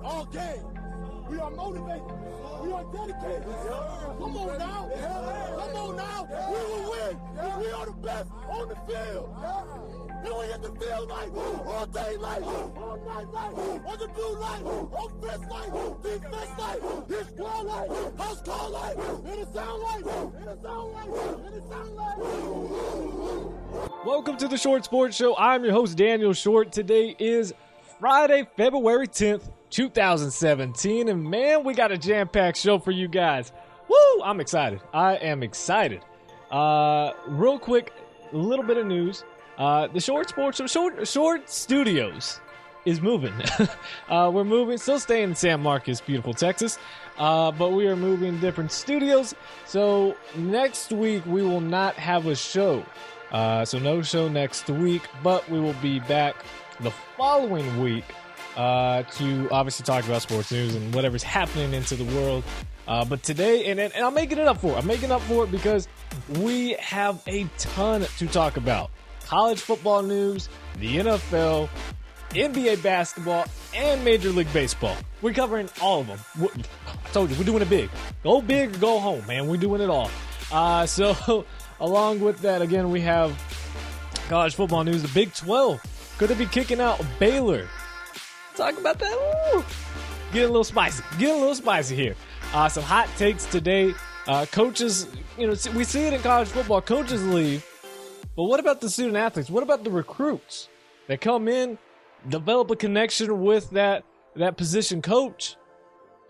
all game. We are motivated. We are dedicated. Come on now. Come on now. We will win. We are the best on the field. And we in the field like, all day like, all night like, on the blue light, offense like, defense like, this squad like, house call like, and it sound like, and it sound like, and it sound like. Welcome to the Short Sports Show. I'm your host, Daniel Short. Today is Friday, February 10th, 2017. And man, we got a jam-packed show for you guys. Woo! I'm excited. I am excited. Real quick, a little bit of news. The Short Sports Show, Short Studios is moving. We're moving, still staying in San Marcos, beautiful Texas. But we are moving different studios. So next week, we will not have a show. So no show next week, but we will be back the following week to obviously talk about sports news and whatever's happening into the world. But today, and I'm making it up for it. I'm making up for it because we have a ton to talk about. College football news, the NFL, NBA basketball, and Major League Baseball. We're covering all of them. I told you, we're doing it big. Go big or go home, man. We're doing it all. So along with that, again, we have college football news. The Big 12 could it be kicking out Baylor? Talk about that. Woo! Getting a little spicy here. Some hot takes today. Coaches, we see it in college football. Coaches leave. But what about the student athletes? What about the recruits that come in, develop a connection with that position coach,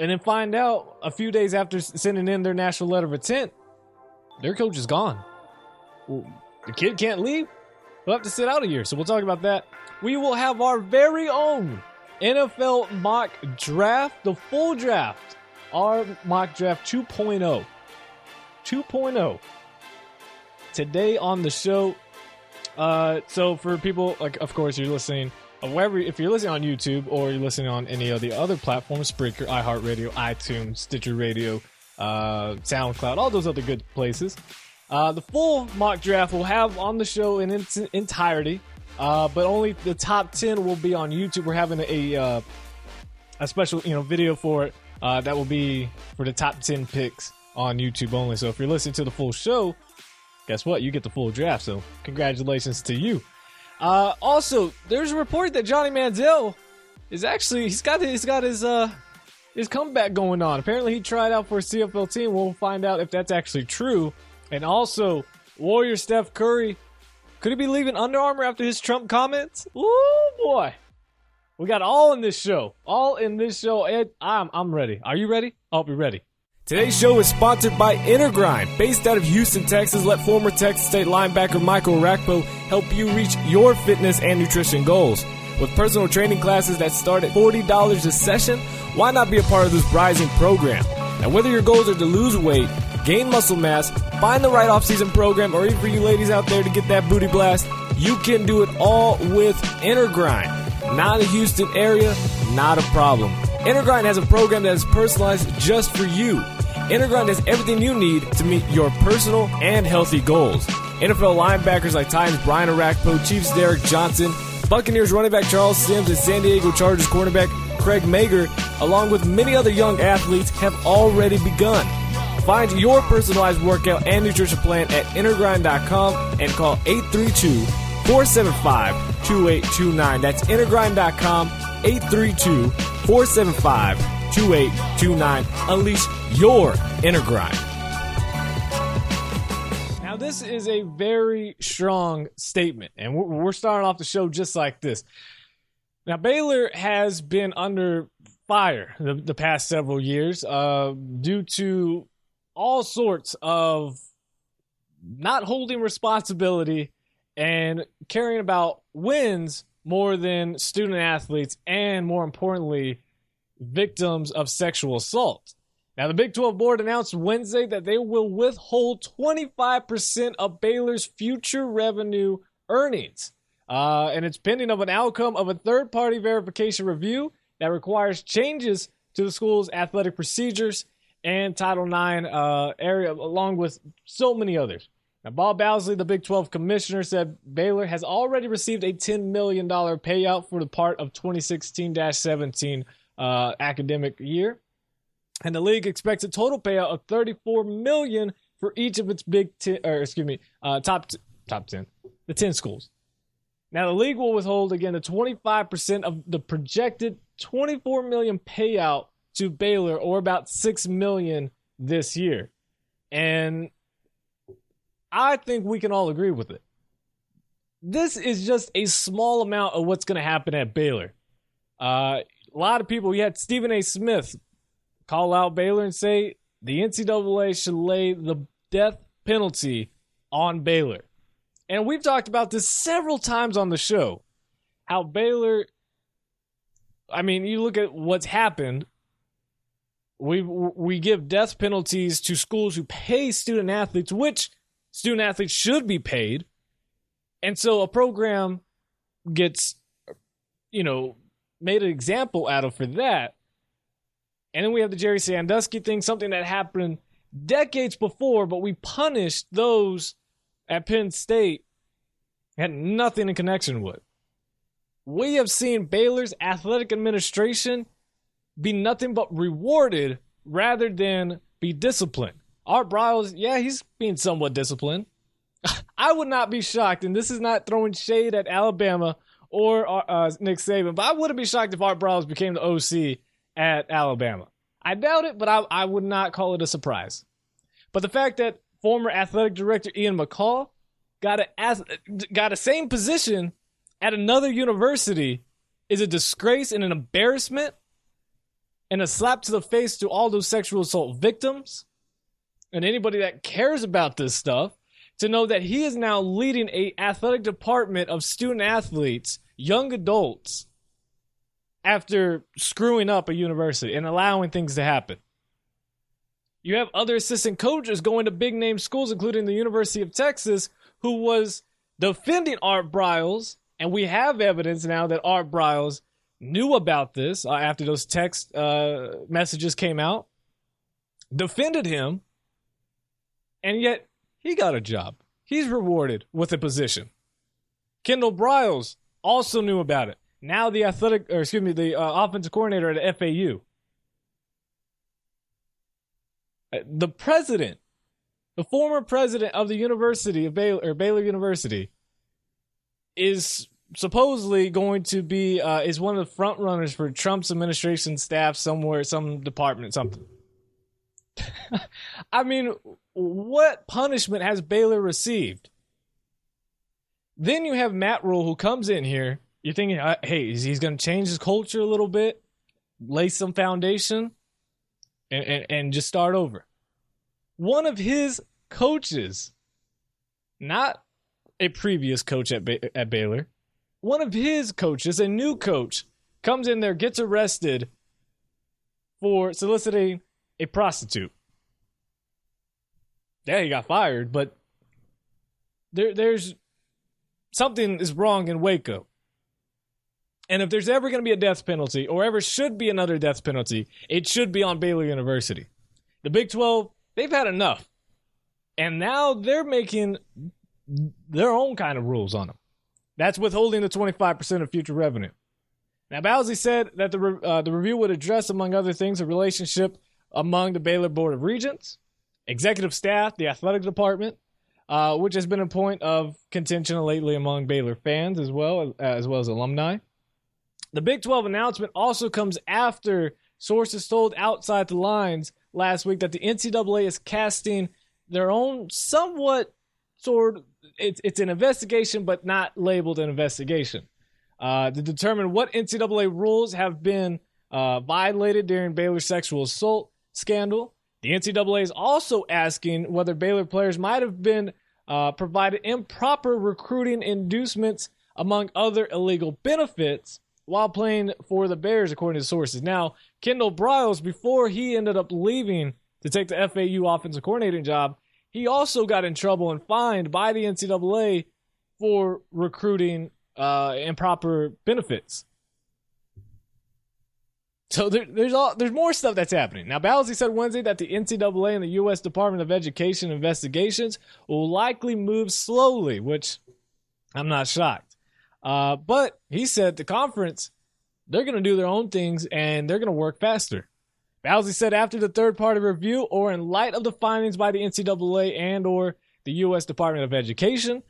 and then find out a few days after sending in their national letter of intent, their coach is gone. Well, the kid can't leave. He'll have to sit out a year. So we'll talk about that. We will have our very own NFL mock draft, the full draft, our mock draft 2.0. 2.0. Today on the show. So for people, like, of course, you're listening, if you're listening on YouTube or you're listening on any of the other platforms, Spreaker, iHeartRadio, iTunes, Stitcher Radio, SoundCloud, all those other good places. The full mock draft we'll have on the show in its entirety, but only the top 10 will be on YouTube. We're having a special, video for it that will be for the top 10 picks on YouTube only. So if you're listening to the full show, guess what? You get the full draft. So congratulations to you. Also, there's a report that Johnny Manziel is actually he's got his comeback going on. Apparently, he tried out for a CFL team. We'll find out if that's actually true. And also, Warrior Steph Curry, could he be leaving Under Armour after his Trump comments? Ooh, boy. We got all in this show. Ed, I'm ready. Are you ready? I hope you're ready. Today's show is sponsored by InnerGrind. Based out of Houston, Texas, let former Texas State linebacker Michael Rakpo help you reach your fitness and nutrition goals. With personal training classes that start at $40 a session, why not be a part of this rising program? Now, whether your goals are to lose weight, gain muscle mass, find the right off-season program, or even for you ladies out there to get that booty blast, you can do it all with InnerGrind. Not a Houston area, not a problem. InnerGrind has a program that is personalized just for you. InnerGrind has everything you need to meet your personal and healthy goals. NFL linebackers like Titans Brian Orakpo, Chiefs Derek Johnson, Buccaneers running back Charles Sims, and San Diego Chargers cornerback Craig Mager, along with many other young athletes, have already begun. Find your personalized workout and nutrition plan at InnerGrind.com and call 832-475-2829. That's InnerGrind.com, 832-475-2829. Unleash your inner grind. Now, this is a very strong statement, and we're starting off the show just like this. Now, Baylor has been under fire the past several years due to all sorts of not holding responsibility and caring about wins more than student athletes and, more importantly, victims of sexual assault. Now, the Big 12 board announced Wednesday that they will withhold 25% of Baylor's future revenue earnings. And it's pending of an outcome of a third-party verification review that requires changes to the school's athletic procedures and Title IX area, along with so many others. Now, Bob Bowsley, the Big 12 commissioner, said Baylor has already received a $10 million payout for the part of 2016-17 academic year. And the league expects a total payout of $34 million for each of its top 10, the 10 schools. Now, the league will withhold, again, the 25% of the projected $24 million payout to Baylor, or about $6 million this year. And I think we can all agree with it. This is just a small amount of what's going to happen at Baylor. A lot of people, we had Stephen A. Smith call out Baylor and say the NCAA should lay the death penalty on Baylor. And we've talked about this several times on the show. How Baylor, I mean, you look at what's happened. We give death penalties to schools who pay student athletes, which student athletes should be paid. And so a program gets, made an example out of for that. And then we have the Jerry Sandusky thing, something that happened decades before, but we punished those at Penn State had nothing in connection with. We have seen Baylor's athletic administration be nothing but rewarded rather than be disciplined. Art Briles, yeah, he's being somewhat disciplined. I would not be shocked, and this is not throwing shade at Alabama or Nick Saban, but I wouldn't be shocked if Art Briles became the OC at Alabama. I doubt it, but I would not call it a surprise. But the fact that former athletic director Ian McCall got a same position at another university is a disgrace and an embarrassment and a slap to the face to all those sexual assault victims and anybody that cares about this stuff, to know that he is now leading a athletic department of student athletes, young adults, after screwing up a university and allowing things to happen. You have other assistant coaches going to big name schools, including the University of Texas, who was defending Art Briles, and we have evidence now that Art Briles knew about this after those text messages came out, defended him, and yet he got a job. He's rewarded with a position. Kendall Briles also knew about it. Now the offensive coordinator at FAU. The president, the former president of the University of Baylor University, is supposedly going to be is one of the front runners for Trump's administration staff somewhere, some department, something. I mean, what punishment has Baylor received? Then you have Matt Rule, who comes in here. You're thinking, hey, he's going to change his culture a little bit, lay some foundation, and just start over. One of his coaches, not a previous coach at Baylor, one of his coaches, a new coach, comes in there, gets arrested for soliciting a prostitute. Yeah, he got fired, but there's something is wrong in Waco. And if there's ever going to be a death penalty, or ever should be another death penalty, it should be on Baylor University. The Big 12, they've had enough. And now they're making their own kind of rules on them. That's withholding the 25% of future revenue. Now, Bowsey said that the review would address, among other things, a relationship among the Baylor Board of Regents, executive staff, the athletic department, which has been a point of contention lately among Baylor fans as well as alumni. The Big 12 announcement also comes after sources told Outside the Lines last week that the NCAA is casting their own somewhat it's an investigation, but not labeled an investigation, to determine what NCAA rules have been violated during Baylor's sexual assault scandal. The NCAA is also asking whether Baylor players might have been provided improper recruiting inducements, among other illegal benefits, while playing for the Bears, according to sources. Now, Kendall Briles, before he ended up leaving to take the FAU offensive coordinating job, he also got in trouble and fined by the NCAA for recruiting improper benefits. So there's more stuff that's happening. Now, Bowsey said Wednesday that the NCAA and the U.S. Department of Education investigations will likely move slowly, which I'm not shocked. But he said the conference they're going to do their own things and they're going to work faster. Bowsy said after the third-party review or in light of the findings by the NCAA and or the U.S. Department of Education,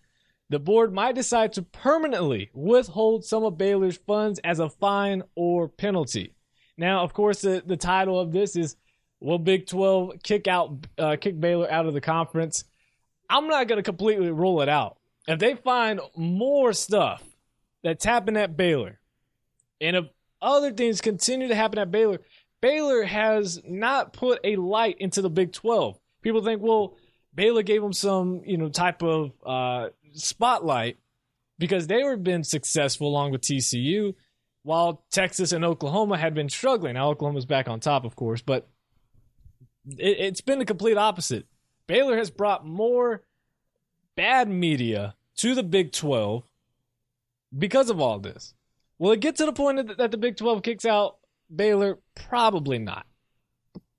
the board might decide to permanently withhold some of Baylor's funds as a fine or penalty. Now, of course, the title of this is, will Big 12 kick Baylor out of the conference? I'm not going to completely rule it out. If they find more stuff that's happened at Baylor, and if other things continue to happen at Baylor, Baylor has not put a light into the Big 12. People think, well, Baylor gave them some, type of spotlight because they were been successful along with TCU, while Texas and Oklahoma had been struggling. Now, Oklahoma's back on top, of course, but it's been the complete opposite. Baylor has brought more bad media to the Big 12 because of all this. Will it get to the point that the Big 12 kicks out Baylor? Probably not.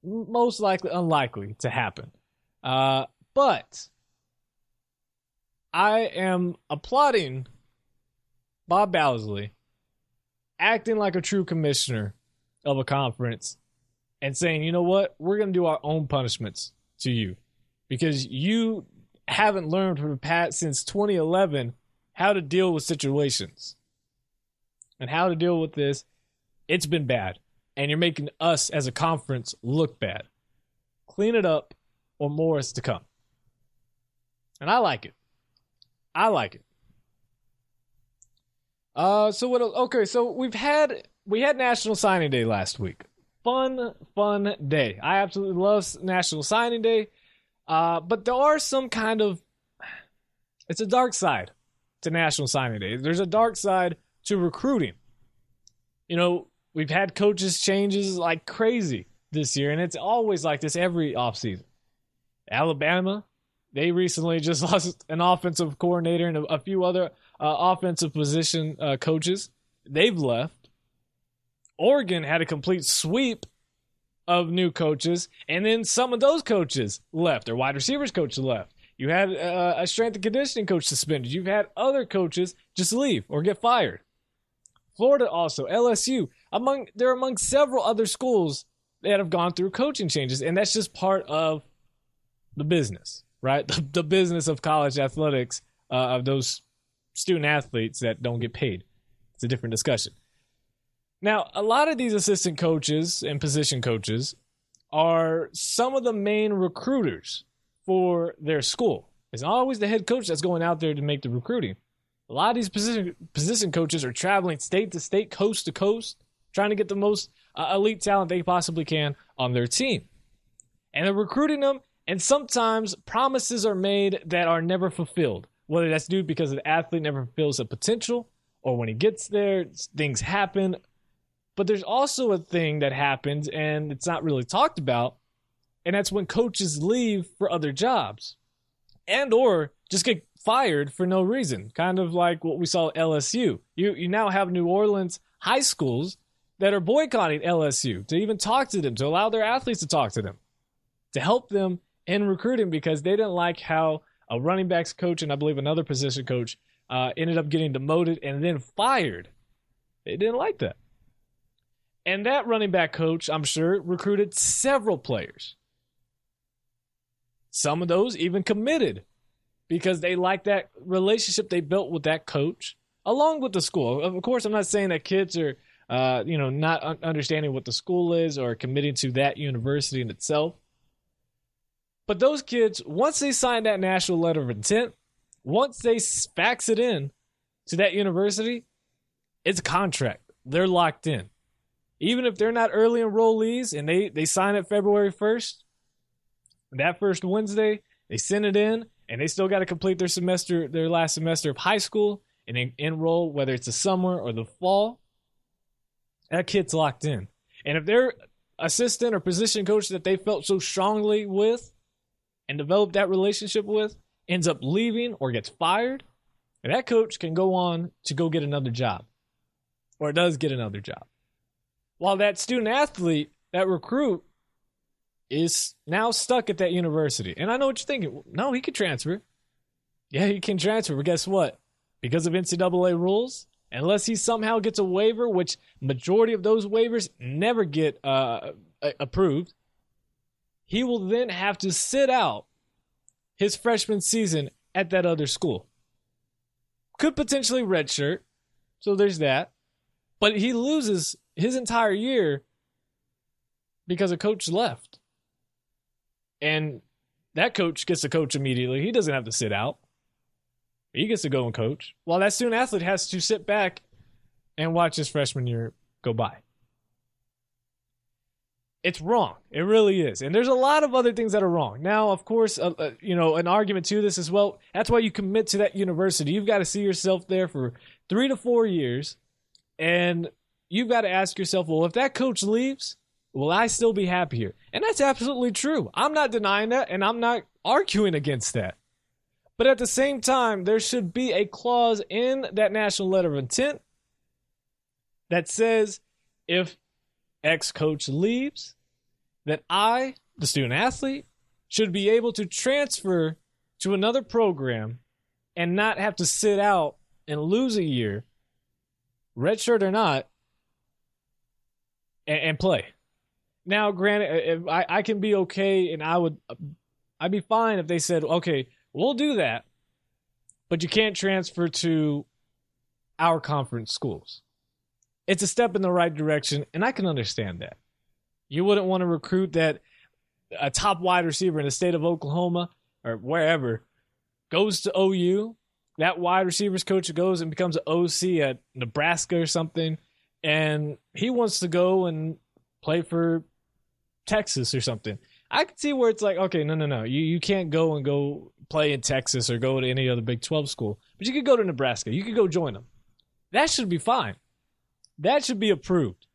Most likely unlikely to happen. But I am applauding Bob Bowsley acting like a true commissioner of a conference and saying, you know what, we're going to do our own punishments to you because you haven't learned from the past since 2011 how to deal with situations and how to deal with this. It's been bad, and you're making us as a conference look bad. Clean it up, or more is to come. And I like it. I like it. So what else? Okay, so we had National Signing Day last week. Fun day. I absolutely love National Signing Day. But there are some kind of, it's a dark side to National Signing Day. There's a dark side to recruiting. We've had coaches changes like crazy this year, and it's always like this every offseason. Alabama, they recently just lost an offensive coordinator and a few other offensive position coaches. They've left. Oregon had a complete sweep of new coaches, and then some of those coaches left. Their wide receivers coach left. You had a strength and conditioning coach suspended. You've had other coaches just leave or get fired. Florida also, LSU, they're among several other schools that have gone through coaching changes, and that's just part of the business, right? The business of college athletics, of those student athletes that don't get paid. It's a different discussion. Now, a lot of these assistant coaches and position coaches are some of the main recruiters for their school. It's not always the head coach that's going out there to make the recruiting. A lot of these position coaches are traveling state to state, coast to coast, trying to get the most elite talent they possibly can on their team. And they're recruiting them, and sometimes promises are made that are never fulfilled, whether that's due because the athlete never fulfills the potential, or when he gets there, things happen. But there's also a thing that happens, and it's not really talked about, and that's when coaches leave for other jobs and or just get fired for no reason, kind of like what we saw at LSU. You now have New Orleans high schools that are boycotting LSU to even talk to them, to allow their athletes to talk to them, to help them in recruiting because they didn't like how a running backs coach and I believe another position coach ended up getting demoted and then fired. They didn't like that. And that running back coach, I'm sure, recruited several players. Some of those even committed because they liked that relationship they built with that coach along with the school. Of course, I'm not saying that kids are, not understanding what the school is or committing to that university in itself. But those kids, once they sign that national letter of intent, once they fax it in to that university, it's a contract. They're locked in. Even if they're not early enrollees and they sign it February 1st, that first Wednesday, they send it in and they still got to complete their last semester of high school and then enroll, whether it's the summer or the fall. That kid's locked in. And if their assistant or position coach that they felt so strongly with and developed that relationship with ends up leaving or gets fired, that coach can go on to go get another job or does get another job. While that student athlete, that recruit, is now stuck at that university. And I know what you're thinking. No, he could transfer. Yeah, he can transfer. But guess what? Because of NCAA rules unless he somehow gets a waiver, which majority of those waivers never get approved, he will then have to sit out his freshman season at that other school. Could potentially redshirt, so there's that. But he loses his entire year because a coach left. And that coach gets to coach immediately. He doesn't have to sit out. He gets to go and coach, while that student athlete has to sit back and watch his freshman year go by. It's wrong. It really is. And there's a lot of other things that are wrong. Now, of course, an argument to this as well. That's why you commit to that university. You've got to see yourself there for 3 to 4 years. And you've got to ask yourself, well, if that coach leaves, will I still be happy here? And that's absolutely true. I'm not denying that, and I'm not arguing against that. But at the same time, there should be a clause in that national letter of intent that says if X coach leaves, that I, the student athlete, should be able to transfer to another program and not have to sit out and lose a year, redshirt or not, and play. Now, granted, I can be okay, and I'd be fine if they said, okay, we'll do that, but you can't transfer to our conference schools. It's a step in the right direction, and I can understand that. You wouldn't want to recruit that a top wide receiver in the state of Oklahoma or wherever goes to OU. That wide receivers coach goes and becomes an OC at Nebraska or something, and he wants to go and play for Texas or something. I can see where it's like, okay, no. You can't go play in Texas or go to any other Big 12 school. But you could go to Nebraska. You could go join them. That should be fine. That should be approved.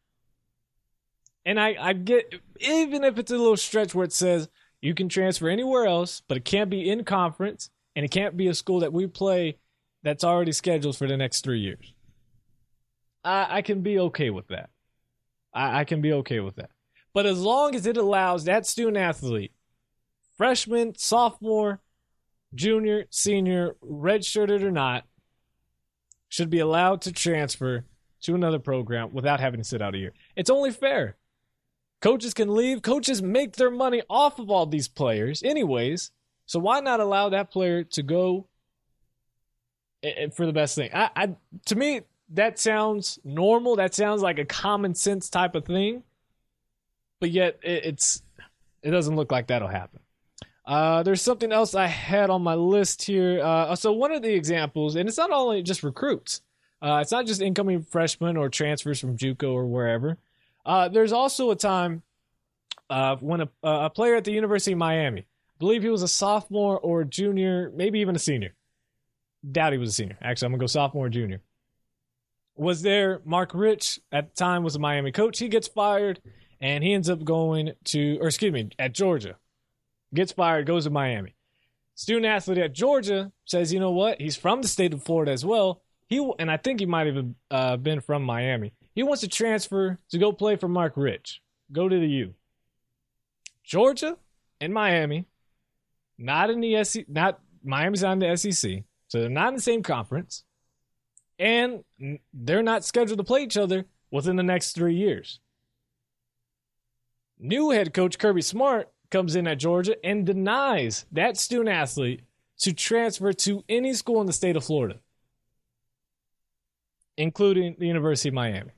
And I get, even if it's a little stretch where it says you can transfer anywhere else, but it can't be in conference, and it can't be a school that we play that's already scheduled for the next 3 years. I can be okay with that. I can be okay with that. But as long as it allows that student athlete, freshman, sophomore, junior, senior, redshirted or not, should be allowed to transfer to another program without having to sit out a year. It's only fair. Coaches can leave. Coaches make their money off of all these players anyways. So why not allow that player to go for the best thing? To me, that sounds normal. That sounds like a common sense type of thing. But yet, it doesn't look like that'll happen. There's something else I had on my list here. So one of the examples, and it's not only just recruits. It's not just incoming freshmen or transfers from JUCO or wherever. There's also a time when a player at the University of Miami, I believe he was a sophomore or a junior, maybe even a senior. Doubt he was a senior. Actually, I'm going to go sophomore or junior. Was there. Mark Rich at the time was a Miami coach. He gets fired. And he ends up going at Georgia. Gets fired, goes to Miami. Student athlete at Georgia says, you know what? He's from the state of Florida as well. And I think he might have been from Miami. He wants to transfer to go play for Mark Rich. Go to the U. Georgia and Miami, not in the SEC, Miami's not in the SEC, so they're not in the same conference. And they're not scheduled to play each other within the next 3 years. New head coach Kirby Smart comes in at Georgia and denies that student athlete to transfer to any school in the state of Florida, including the University of Miami.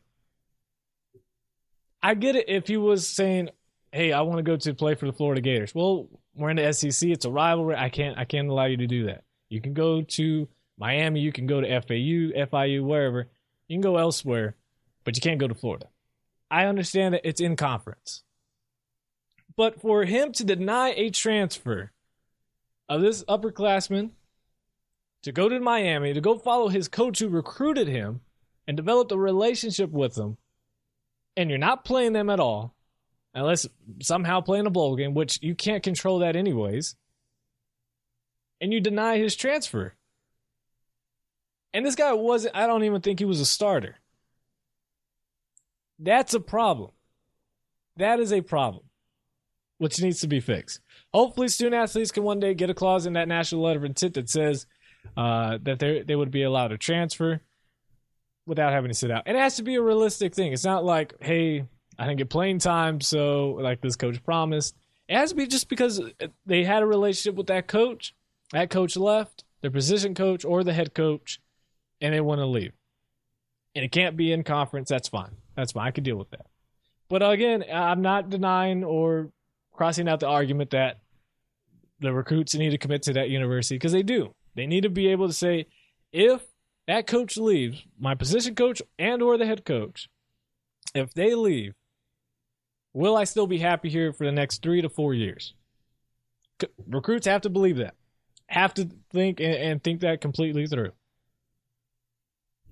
I get it if he was saying, hey, I want to go to play for the Florida Gators. Well, we're in the SEC. It's a rivalry. I can't allow you to do that. You can go to Miami. You can go to FAU, FIU, wherever. You can go elsewhere, but you can't go to Florida. I understand that it's in conference. But for him to deny a transfer of this upperclassman to go to Miami, to go follow his coach who recruited him and developed a relationship with him, and you're not playing them at all, unless somehow playing a bowl game, which you can't control that anyways, and you deny his transfer. And this guy I don't even think he was a starter. That's a problem. That is a problem, which needs to be fixed. Hopefully student athletes can one day get a clause in that national letter of intent that says that they would be allowed to transfer. without having to sit out. And it has to be a realistic thing. It's not like, hey, I didn't get playing time, so like this coach promised. It has to be just because they had a relationship with that coach. That coach left, their position coach or the head coach, and they want to leave. And it can't be in conference. That's fine. That's fine. I can deal with that. But again, I'm not denying or crossing out the argument that the recruits need to commit to that university, because they do. They need to be able to say, if that coach leaves, my position coach and or the head coach, if they leave, will I still be happy here for the next 3 to 4 years? Recruits have to believe that. Have to think and think that completely through.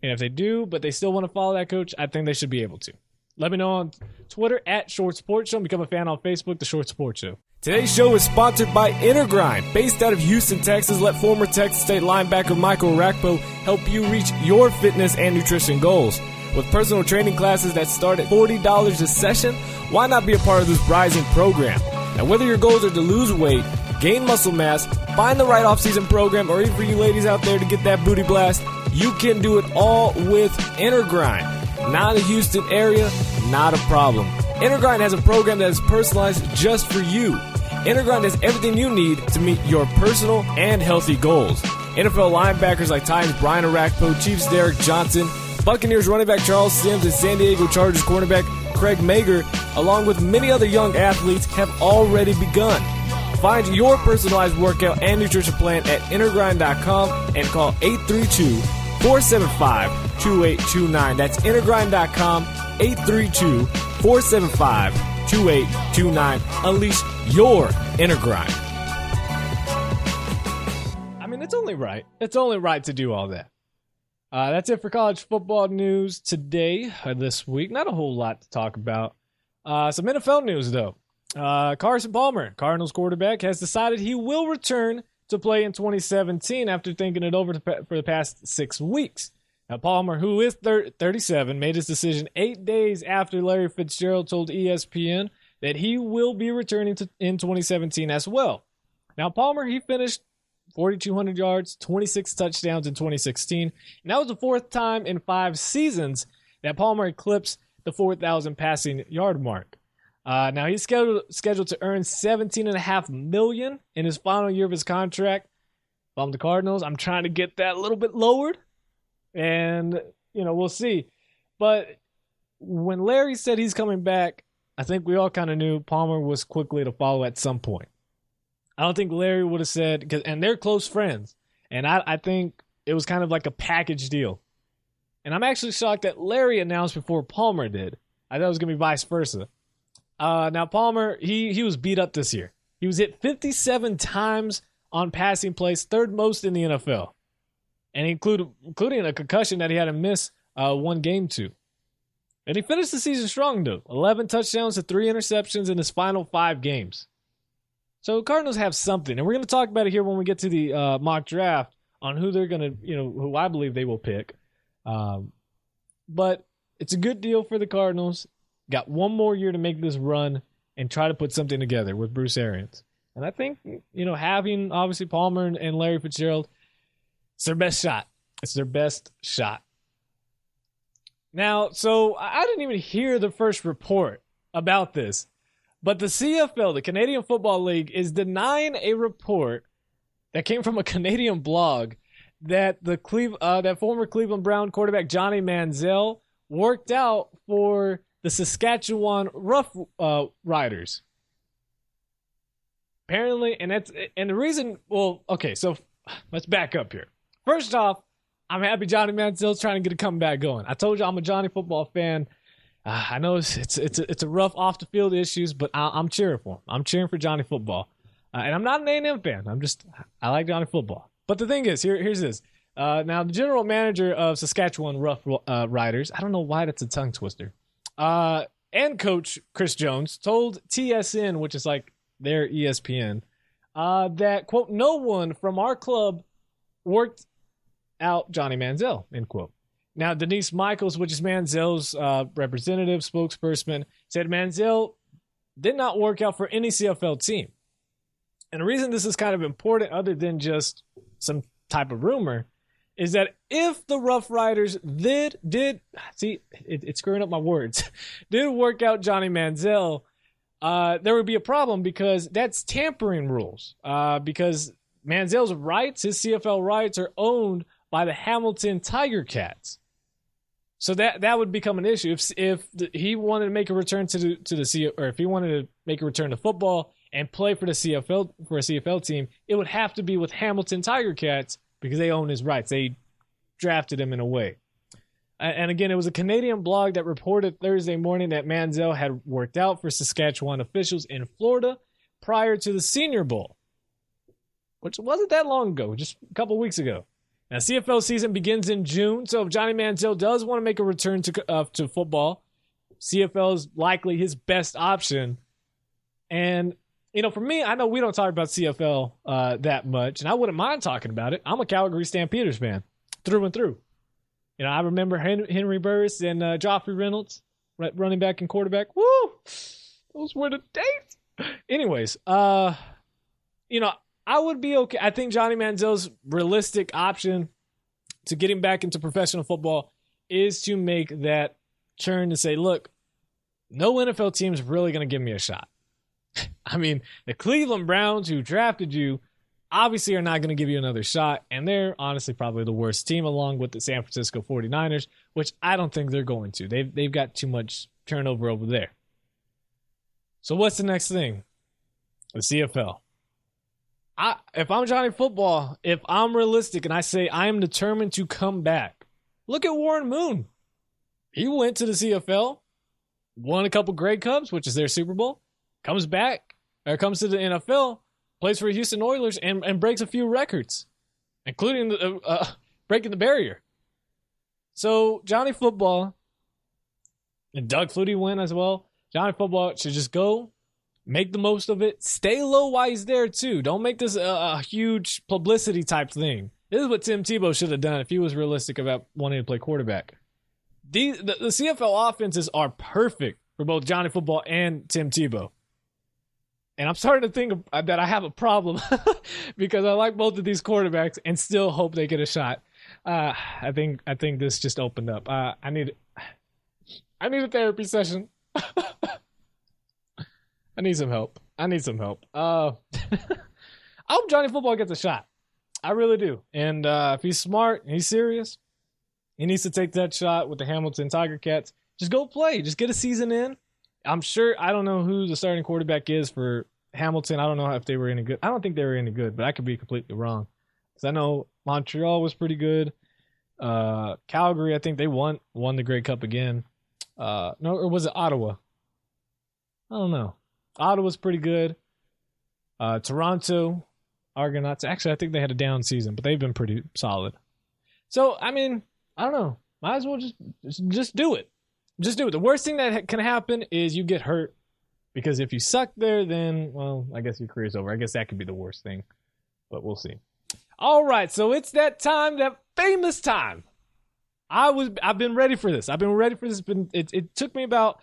And if they do, but they still want to follow that coach, I think they should be able to. Let me know on Twitter at Short Sports Show. Become a fan on Facebook, The Short Sports Show. Today's show is sponsored by InnerGrind. Based out of Houston, Texas, let former Texas State linebacker Michael Rakpo help you reach your fitness and nutrition goals. With personal training classes that start at $40 a session, why not be a part of this rising program? Now, whether your goals are to lose weight, gain muscle mass, find the right off-season program, or even for you ladies out there to get that booty blast, you can do it all with InnerGrind. Not in the Houston area, not a problem. InnerGrind has a program that is personalized just for you. InnerGrind has everything you need to meet your personal and healthy goals. NFL linebackers like Titans Brian Orakpo, Chiefs Derek Johnson, Buccaneers running back Charles Sims, and San Diego Chargers cornerback Craig Mager, along with many other young athletes, have already begun. Find your personalized workout and nutrition plan at InnerGrind.com and call 832-475-2829. That's InnerGrind.com, 832-475-2829. Unleash your inner grind. I mean, it's only right. It's only right to do all that. That's it for college football news today, this week. Not a whole lot to talk about. Some NFL news, though. Carson Palmer, Cardinals quarterback, has decided he will return to play in 2017 after thinking it over for the past 6 weeks. Now, Palmer, who is 37, made his decision 8 days after Larry Fitzgerald told ESPN that he will be returning in 2017 as well. Now, Palmer, he finished 4,200 yards, 26 touchdowns in 2016. And that was the fourth time in 5 seasons that Palmer eclipsed the 4,000 passing yard mark. Now he's scheduled to earn $17.5 million in his final year of his contract. If I'm the Cardinals, I'm trying to get that a little bit lowered, and we'll see. But when Larry said he's coming back, I think we all kind of knew Palmer was quickly to follow at some point. I don't think Larry would have said, and they're close friends, and I think it was kind of like a package deal. And I'm actually shocked that Larry announced before Palmer did. I thought it was going to be vice versa. Now, Palmer, he was beat up this year. He was hit 57 times on passing plays, third most in the NFL. And including a concussion that he had to miss one game to. And he finished the season strong, though. 11 touchdowns to 3 interceptions in his final 5 games. So Cardinals have something. And we're going to talk about it here when we get to the mock draft on who they're going to, who I believe they will pick. But it's a good deal for the Cardinals. Got one more year to make this run and try to put something together with Bruce Arians. And I think, having obviously Palmer and Larry Fitzgerald, it's their best shot. It's their best shot. Now, so I didn't even hear the first report about this, but the CFL, the Canadian Football League, is denying a report that came from a Canadian blog that that former Cleveland Brown quarterback Johnny Manziel worked out for the Saskatchewan Rough Riders. Apparently, and the reason, so let's back up here. First off, I'm happy Johnny Manziel's trying to get a comeback going. I told you I'm a Johnny football fan. I know it's a rough off the field issues, but I'm cheering for him. I'm cheering for Johnny football, and I'm not an A&M fan. I like Johnny football. But the thing is, here's this. Now the general manager of Saskatchewan Rough Riders, I don't know why that's a tongue twister. And coach Chris Jones told TSN, which is like their ESPN, that, quote, no one from our club worked out Johnny Manziel, end quote. Now, Denise Michaels, which is Manziel's representative, spokesperson, said Manziel did not work out for any CFL team. And the reason this is kind of important, other than just some type of rumor, is that if the Rough Riders did see, it's screwing up my words, did work out Johnny Manziel, there would be a problem because that's tampering rules. Because Manziel's rights, his CFL rights, are owned by the Hamilton Tiger Cats. So that would become an issue if he wanted to make a return to the CFL, or if he wanted to make a return to football and play for the CFL for a CFL team, it would have to be with Hamilton Tiger Cats because they own his rights. They drafted him in a way. And again, it was a Canadian blog that reported Thursday morning that Manziel had worked out for Saskatchewan officials in Florida prior to the Senior Bowl, which wasn't that long ago, just a couple weeks ago. Now, CFL season begins in June, so if Johnny Manziel does want to make a return to football, CFL is likely his best option. And, for me, I know we don't talk about CFL that much, and I wouldn't mind talking about it. I'm a Calgary Stampeders fan, through and through. I remember Henry Burris and Joffrey Reynolds, running back and quarterback. Woo! Those were the days. Anyways, I would be okay. I think Johnny Manziel's realistic option to getting back into professional football is to make that turn to say, look, no NFL team is really going to give me a shot. I mean, the Cleveland Browns, who drafted you, obviously are not going to give you another shot, and they're honestly probably the worst team along with the San Francisco 49ers, which I don't think they're going to. They've got too much turnover over there. So what's the next thing? The CFL. If I'm Johnny Football, if I'm realistic and I say I am determined to come back, look at Warren Moon. He went to the CFL, won a couple Grey Cups, which is their Super Bowl, comes to the NFL, plays for the Houston Oilers, and breaks a few records, including breaking the barrier. So Johnny Football, and Doug Flutie went as well. Johnny Football should just go, make the most of it. Stay low while he's there, too. Don't make this a huge publicity type thing. This is what Tim Tebow should have done if he was realistic about wanting to play quarterback. The CFL offenses are perfect for both Johnny Football and Tim Tebow. And I'm starting to think that I have a problem because I like both of these quarterbacks and still hope they get a shot. I think this just opened up. I need a therapy session. I need some help. I hope Johnny Football gets a shot. I really do. And if he's smart and he's serious, he needs to take that shot with the Hamilton Tiger Cats. Just go play. Just get a season in. I'm sure, I don't know who the starting quarterback is for Hamilton. I don't know if they were any good. I don't think they were any good, but I could be completely wrong. Because I know Montreal was pretty good. Calgary, I think they won the Grey Cup again. Or was it Ottawa? I don't know. Ottawa's pretty good. Toronto Argonauts. Actually, I think they had a down season, but they've been pretty solid. So, I mean, I don't know. Might as well just do it. Just do it. The worst thing that can happen is you get hurt. Because if you suck there, then, well, I guess your career's over. I guess that could be the worst thing. But we'll see. All right, so it's that time, that famous time. I've been ready for this. It took me about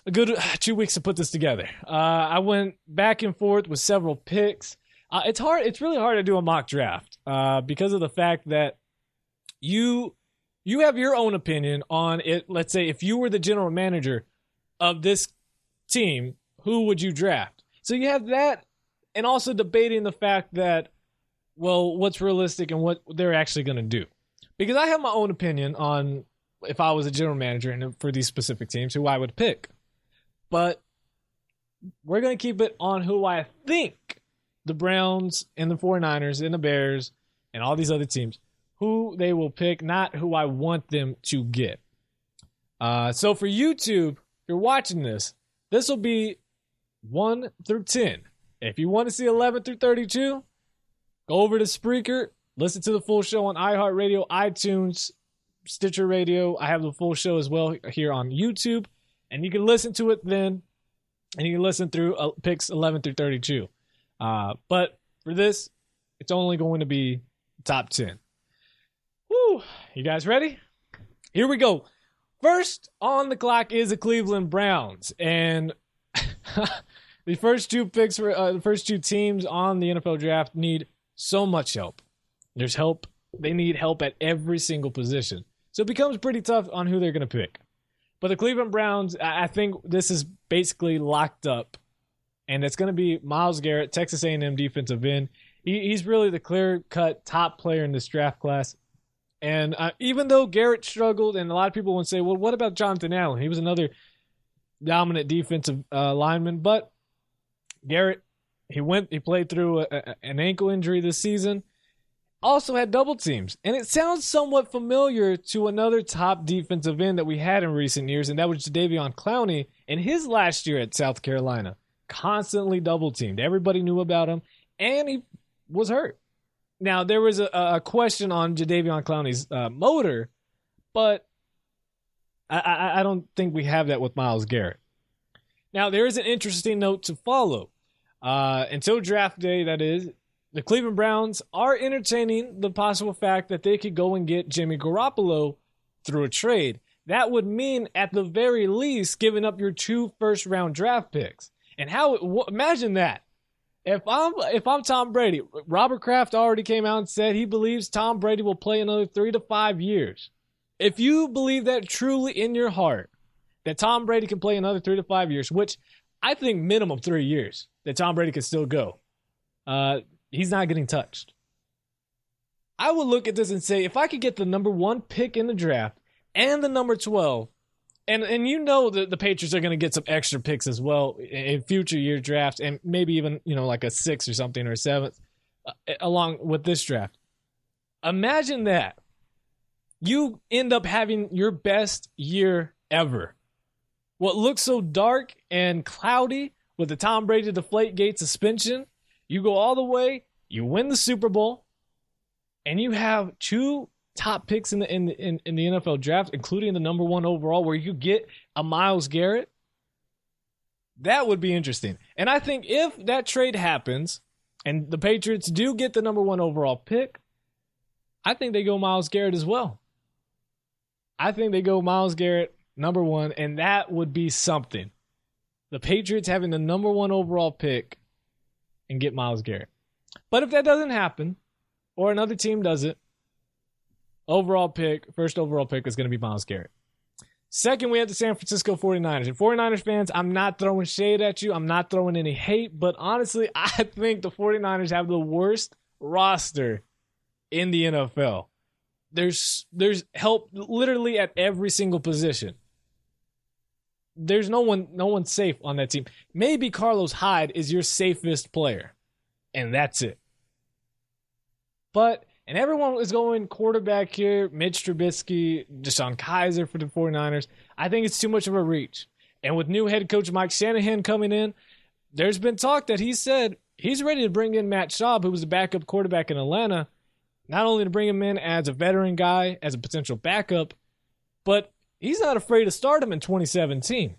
a good 2 weeks to put this together. I went back and forth with several picks. It's hard. It's really hard to do a mock draft because of the fact that you have your own opinion on it. Let's say if you were the general manager of this team, who would you draft? So you have that, and also debating the fact that, well, what's realistic and what they're actually going to do. Because I have my own opinion on if I was a general manager and for these specific teams, who I would pick. But we're going to keep it on who I think the Browns and the 49ers and the Bears and all these other teams, who they will pick, not who I want them to get. So for YouTube, if you're watching this, this will be 1 through 10. If you want to see 11 through 32, go over to Spreaker, listen to the full show on iHeartRadio, iTunes, Stitcher Radio. I have the full show as well here on YouTube, and you can listen to it then, and you can listen through picks 11 through 32. But for this, it's only going to be top 10. Woo! You guys ready? Here we go. First on the clock is the Cleveland Browns, and the first two picks for the first two teams on the NFL draft need so much help. There's help they need help at every single position. So it becomes pretty tough on who they're going to pick. But the Cleveland Browns, I think this is basically locked up. And it's going to be Myles Garrett, Texas A&M defensive end. He's really the clear-cut top player in this draft class. And even though Garrett struggled, and a lot of people would say, well, what about Jonathan Allen? He was another dominant defensive lineman. But Garrett, he played through an ankle injury this season. Also had double teams. And it sounds somewhat familiar to another top defensive end that we had in recent years, and that was Jadeveon Clowney in his last year at South Carolina. Constantly double teamed. Everybody knew about him, and he was hurt. Now, there was a question on Jadeveon Clowney's motor, but I don't think we have that with Myles Garrett. Now, there is an interesting note to follow. Until draft day, that is, the Cleveland Browns are entertaining the possible fact that they could go and get Jimmy Garoppolo through a trade. That would mean, at the very least, giving up your 2 first-round draft picks. And imagine that. If I'm Tom Brady, Robert Kraft already came out and said he believes Tom Brady will play another 3 to 5 years. If you believe that truly in your heart, that Tom Brady can play another 3 to 5 years, which I think minimum 3 years, that Tom Brady can still go. He's not getting touched. I would look at this and say, if I could get the number 1 pick in the draft and the number 12, and you know that the Patriots are going to get some extra picks as well in future year drafts, and maybe even, like a 6th or something or a 7th along with this draft. Imagine that. You end up having your best year ever. What looks so dark and cloudy with the Tom Brady Deflategate suspension, you go all the way, you win the Super Bowl, and you have 2 top picks in the NFL draft, including the number 1 overall, where you get a Myles Garrett. That would be interesting. And I think if that trade happens and the Patriots do get the number 1 overall pick, I think they go Myles Garrett as well. I think they go Myles Garrett, number 1, and that would be something. The Patriots having the number 1 overall pick and get Myles Garrett. But if that doesn't happen, or another team does it, first overall pick is going to be Myles Garrett. Second, we have the San Francisco 49ers. And 49ers fans, I'm not throwing shade at you. I'm not throwing any hate. But honestly, I think the 49ers have the worst roster in the NFL. There's help literally at every single position. There's no one safe on that team. Maybe Carlos Hyde is your safest player. And that's it. And everyone is going quarterback here, Mitch Trubisky, Deshaun Kaiser for the 49ers. I think it's too much of a reach. And with new head coach Mike Shanahan coming in, there's been talk that he said he's ready to bring in Matt Schaub, who was a backup quarterback in Atlanta, not only to bring him in as a veteran guy, as a potential backup, but he's not afraid to start him in 2017.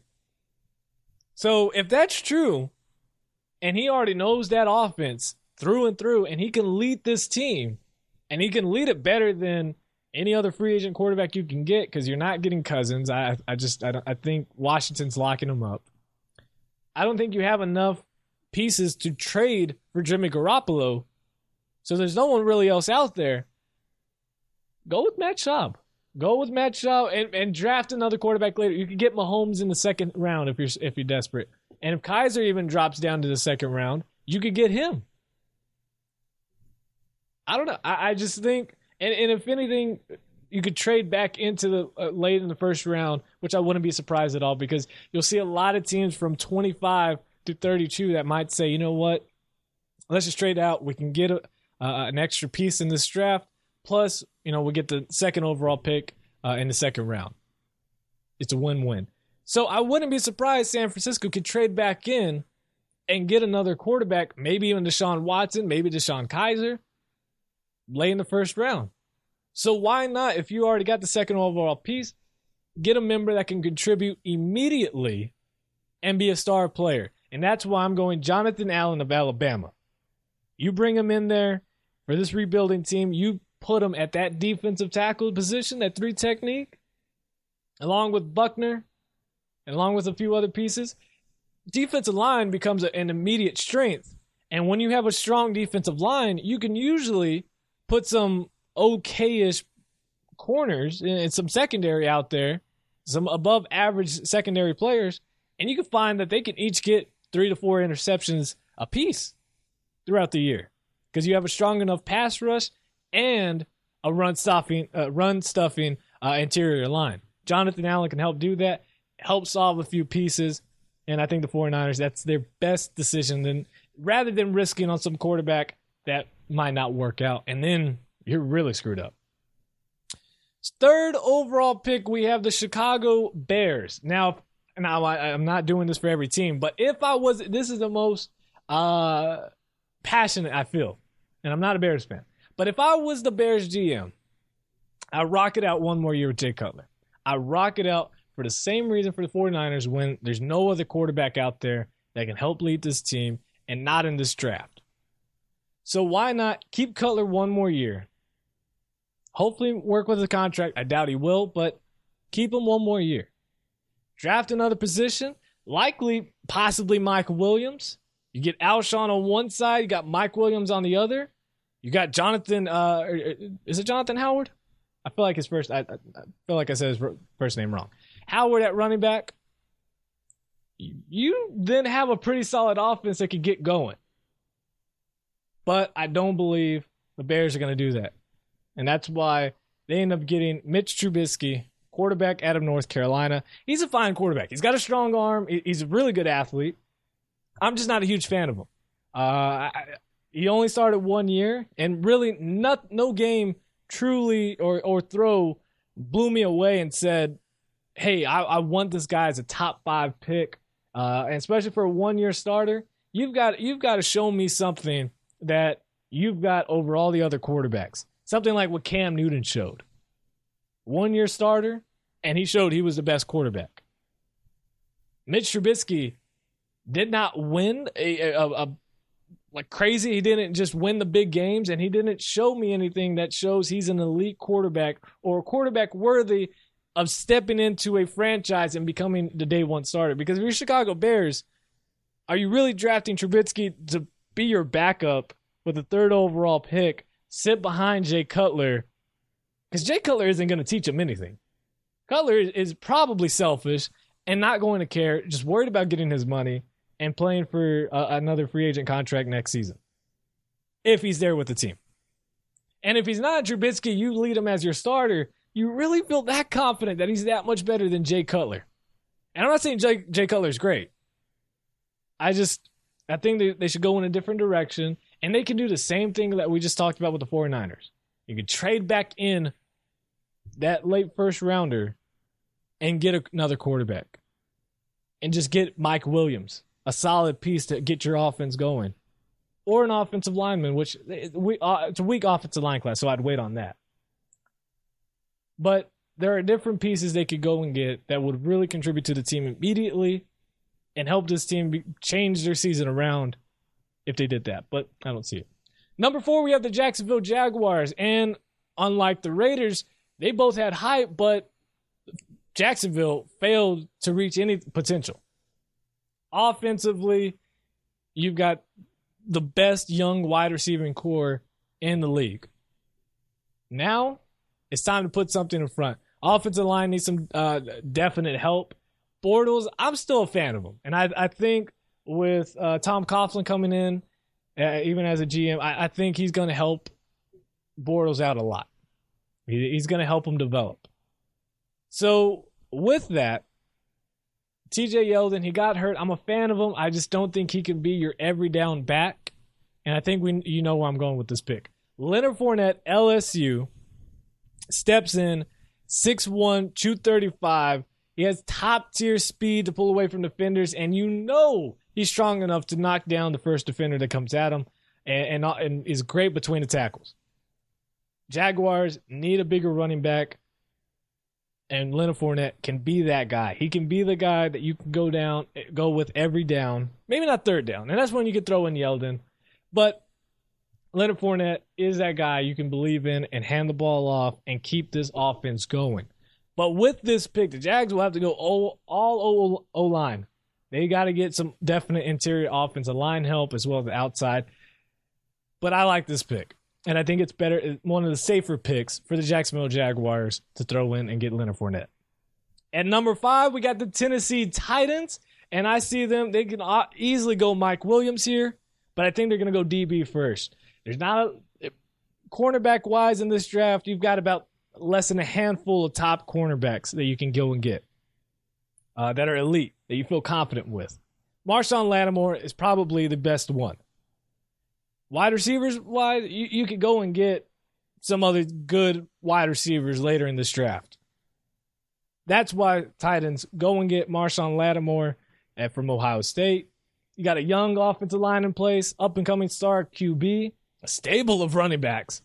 So if that's true, and he already knows that offense through and through, and he can lead this team, and he can lead it better than any other free agent quarterback you can get, because you're not getting Cousins. I think Washington's locking him up. I don't think you have enough pieces to trade for Jimmy Garoppolo, so there's no one really else out there. Go with Matt Schaub. Go with Matt Schaub and draft another quarterback later. You could get Mahomes in the 2nd round if you're desperate. And if Kaiser even drops down to the 2nd round, you could get him. I don't know. I just think, and if anything, you could trade back into the late in the 1st round, which I wouldn't be surprised at all, because you'll see a lot of teams from 25 to 32 that might say, you know what, let's just trade out. We can get an extra piece in this draft. Plus, we'll get the 2nd overall pick in the 2nd round. It's a win-win. So I wouldn't be surprised San Francisco could trade back in and get another quarterback, maybe even Deshaun Watson, maybe Deshaun Kaiser, late in the 1st round. So why not, if you already got the 2nd overall piece, get a member that can contribute immediately and be a star player. And that's why I'm going Jonathan Allen of Alabama. You bring him in there for this rebuilding team. You put him at that defensive tackle position, that 3 technique, along with Buckner, and along with a few other pieces. Defensive line becomes an immediate strength. And when you have a strong defensive line, you can usually put some okay-ish corners and some secondary out there, some above average secondary players, and you can find that they can each get 3 to 4 interceptions apiece throughout the year because you have a strong enough pass rush and a run-stuffing interior line. Jonathan Allen can help do that, help solve a few pieces, and I think the 49ers, that's their best decision rather than risking on some quarterback that might not work out, and then you're really screwed up. Third overall pick, we have the Chicago Bears. Now I'm not doing this for every team, but if I was, this is the most passionate I feel, and I'm not a Bears fan. But if I was the Bears GM, I rock it out one more year with Jay Cutler. I rock it out for the same reason for the 49ers when there's no other quarterback out there that can help lead this team and not in this draft. So why not keep Cutler one more year? Hopefully work with a contract. I doubt he will, but keep him one more year. Draft another position, likely, possibly Mike Williams. You get Alshon on one side, you got Mike Williams on the other. You got Jonathan, is it Jonathan Howard? I feel like his first, I feel like I said his first name wrong. Howard at running back. You then have a pretty solid offense that could get going. But I don't believe the Bears are going to do that. And that's why they end up getting Mitch Trubisky, quarterback out of North Carolina. He's a fine quarterback. He's got a strong arm. He's a really good athlete. I'm just not a huge fan of him. He only started 1 year, and really no game truly or throw blew me away and said, hey, I want this guy as a top 5 pick. And especially for a 1-year starter, you've got to show me something that you've got over all the other quarterbacks. Something like what Cam Newton showed. 1-year starter, and he showed he was the best quarterback. Mitch Trubisky did not win like crazy. He didn't just win the big games, and he didn't show me anything that shows he's an elite quarterback or a quarterback worthy of stepping into a franchise and becoming the day one starter. Because if you're Chicago Bears, are you really drafting Trubisky to be your backup with a 3rd overall pick, sit behind Jay Cutler? Because Jay Cutler isn't going to teach him anything. Cutler is probably selfish and not going to care, just worried about getting his money and playing for another free agent contract next season, if he's there with the team. And if he's not Trubisky, you lead him as your starter, you really feel that confident that he's that much better than Jay Cutler. And I'm not saying Jay Cutler's great. I think they should go in a different direction, and they can do the same thing that we just talked about with the 49ers. You can trade back in that late first rounder and get another quarterback. And just get Mike Williams, a solid piece to get your offense going. Or an offensive lineman, which it's a weak offensive line class, so I'd wait on that. But there are different pieces they could go and get that would really contribute to the team immediately and help this team change their season around if they did that. But I don't see it. Number 4, we have the Jacksonville Jaguars. And unlike the Raiders, they both had hype, but Jacksonville failed to reach any potential. Offensively, you've got the best young wide receiving core in the league. Now, it's time to put something in front. Offensive line needs some definite help. Bortles, I'm still a fan of him. And I think with Tom Coughlin coming in, even as a GM, I think he's going to help Bortles out a lot. He's going to help him develop. So with that, TJ Yeldon, he got hurt. I'm a fan of him. I just don't think he can be your every down back. And I think you know where I'm going with this pick. Leonard Fournette, LSU, steps in, 6'1", 235. He has top-tier speed to pull away from defenders, and you know he's strong enough to knock down the first defender that comes at him and is great between the tackles. Jaguars need a bigger running back, and Leonard Fournette can be that guy. He can be the guy that you can go with every down. Maybe not third down, and that's when you could throw in Yeldon. But Leonard Fournette is that guy you can believe in and hand the ball off and keep this offense going. But with this pick, the Jags will have to go all O-line. They got to get some definite interior offensive line help as well as the outside. But I like this pick. And I think it's one of the safer picks for the Jacksonville Jaguars to throw in and get Leonard Fournette. At number 5, we got the Tennessee Titans. And I see them, they can easily go Mike Williams here. But I think they're going to go DB first. There's not cornerback-wise in this draft, you've got about less than a handful of top cornerbacks that you can go and get that are elite, that you feel confident with. Marshawn Lattimore is probably the best one. Wide receivers, you could go and get some other good wide receivers later in this draft. That's why Titans go and get Marshawn Lattimore from Ohio State. You got a young offensive line in place, up-and-coming star QB, a stable of running backs.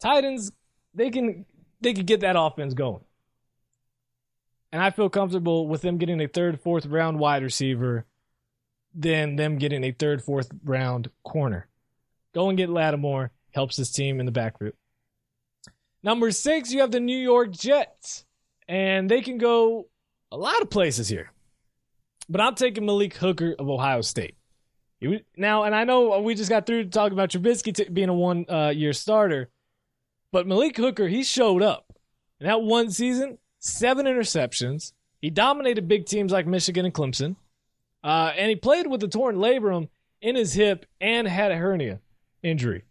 Titans, they can get that offense going. And I feel comfortable with them getting a 3rd, 4th round wide receiver than them getting a 3rd, 4th round corner. Go and get Lattimore. Helps this team in the backfield. Number 6, you have the New York Jets. And they can go a lot of places here. But I'm taking Malik Hooker of Ohio State. Now, and I know we just got through talking about Trubisky being a one-year starter. But Malik Hooker, he showed up. In that one season, 7 interceptions. He dominated big teams like Michigan and Clemson. And he played with a torn labrum in his hip and had a hernia injury.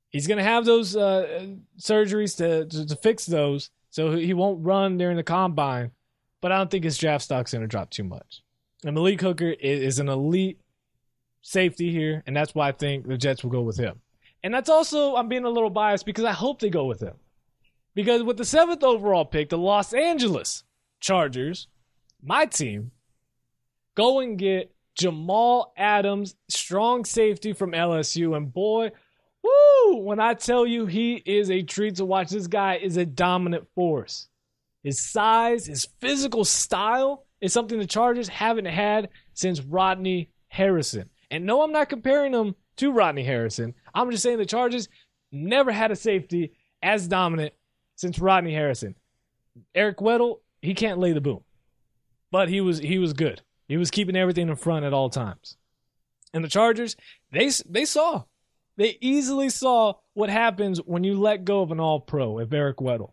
He's going to have those surgeries to fix those, so he won't run during the combine. But I don't think his draft stock's going to drop too much. And Malik Hooker is an elite safety here, and that's why I think the Jets will go with him. And that's also, I'm being a little biased because I hope they go with him. Because with the 7th overall pick, the Los Angeles Chargers, my team, go and get Jamal Adams, strong safety from LSU. And boy, when I tell you he is a treat to watch, this guy is a dominant force. His size, his physical style is something the Chargers haven't had since Rodney Harrison. And no, I'm not comparing him to Rodney Harrison. I'm just saying the Chargers never had a safety as dominant since Rodney Harrison. Eric Weddle, he can't lay the boom. But he was good. He was keeping everything in front at all times. And the Chargers, they easily saw what happens when you let go of an all-pro, if Eric Weddle.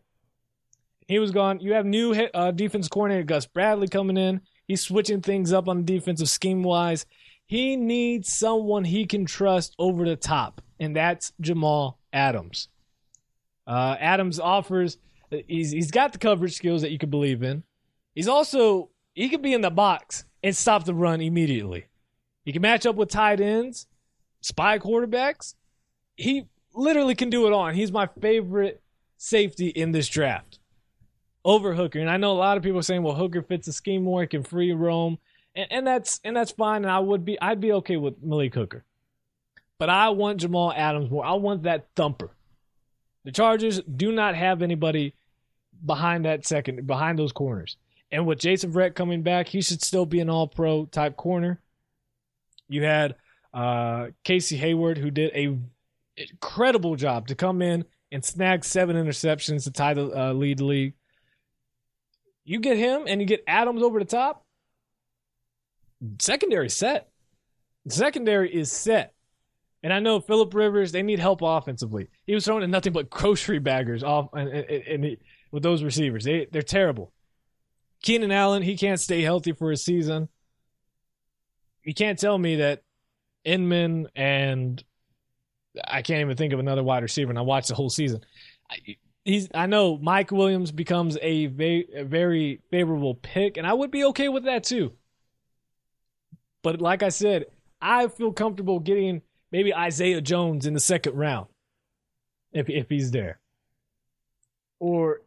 He was gone. You have new defensive coordinator Gus Bradley coming in. He's switching things up on the defensive scheme-wise. He needs someone he can trust over the top, and that's Jamal Adams. Adams offers, he's got the coverage skills that you can believe in. He can be in the box and stop the run immediately. He can match up with tight ends, spy quarterbacks. He literally can do it all, and he's my favorite safety in this draft over Hooker. And I know a lot of people are saying, well, Hooker fits the scheme more, he can free roam, and that's fine, and I'd be okay with Malik Hooker. But I want Jamal Adams more. I want that thumper. The Chargers do not have anybody behind those corners. And with Jason Verrett coming back, he should still be an all-pro type corner. You had Casey Hayward, who did an incredible job to come in and snag 7 interceptions to tie the lead league. You get him and you get Adams over the top. Secondary set. Secondary is set. And I know Phillip Rivers, they need help offensively. He was throwing at nothing but grocery baggers off with those receivers. They're terrible. Keenan Allen, he can't stay healthy for a season. You can't tell me that Inman and I can't even think of another wide receiver, and I watched the whole season. I know Mike Williams becomes a very favorable pick, and I would be okay with that too. But like I said, I feel comfortable getting maybe Isaiah Jones in the 2nd round if he's there. Or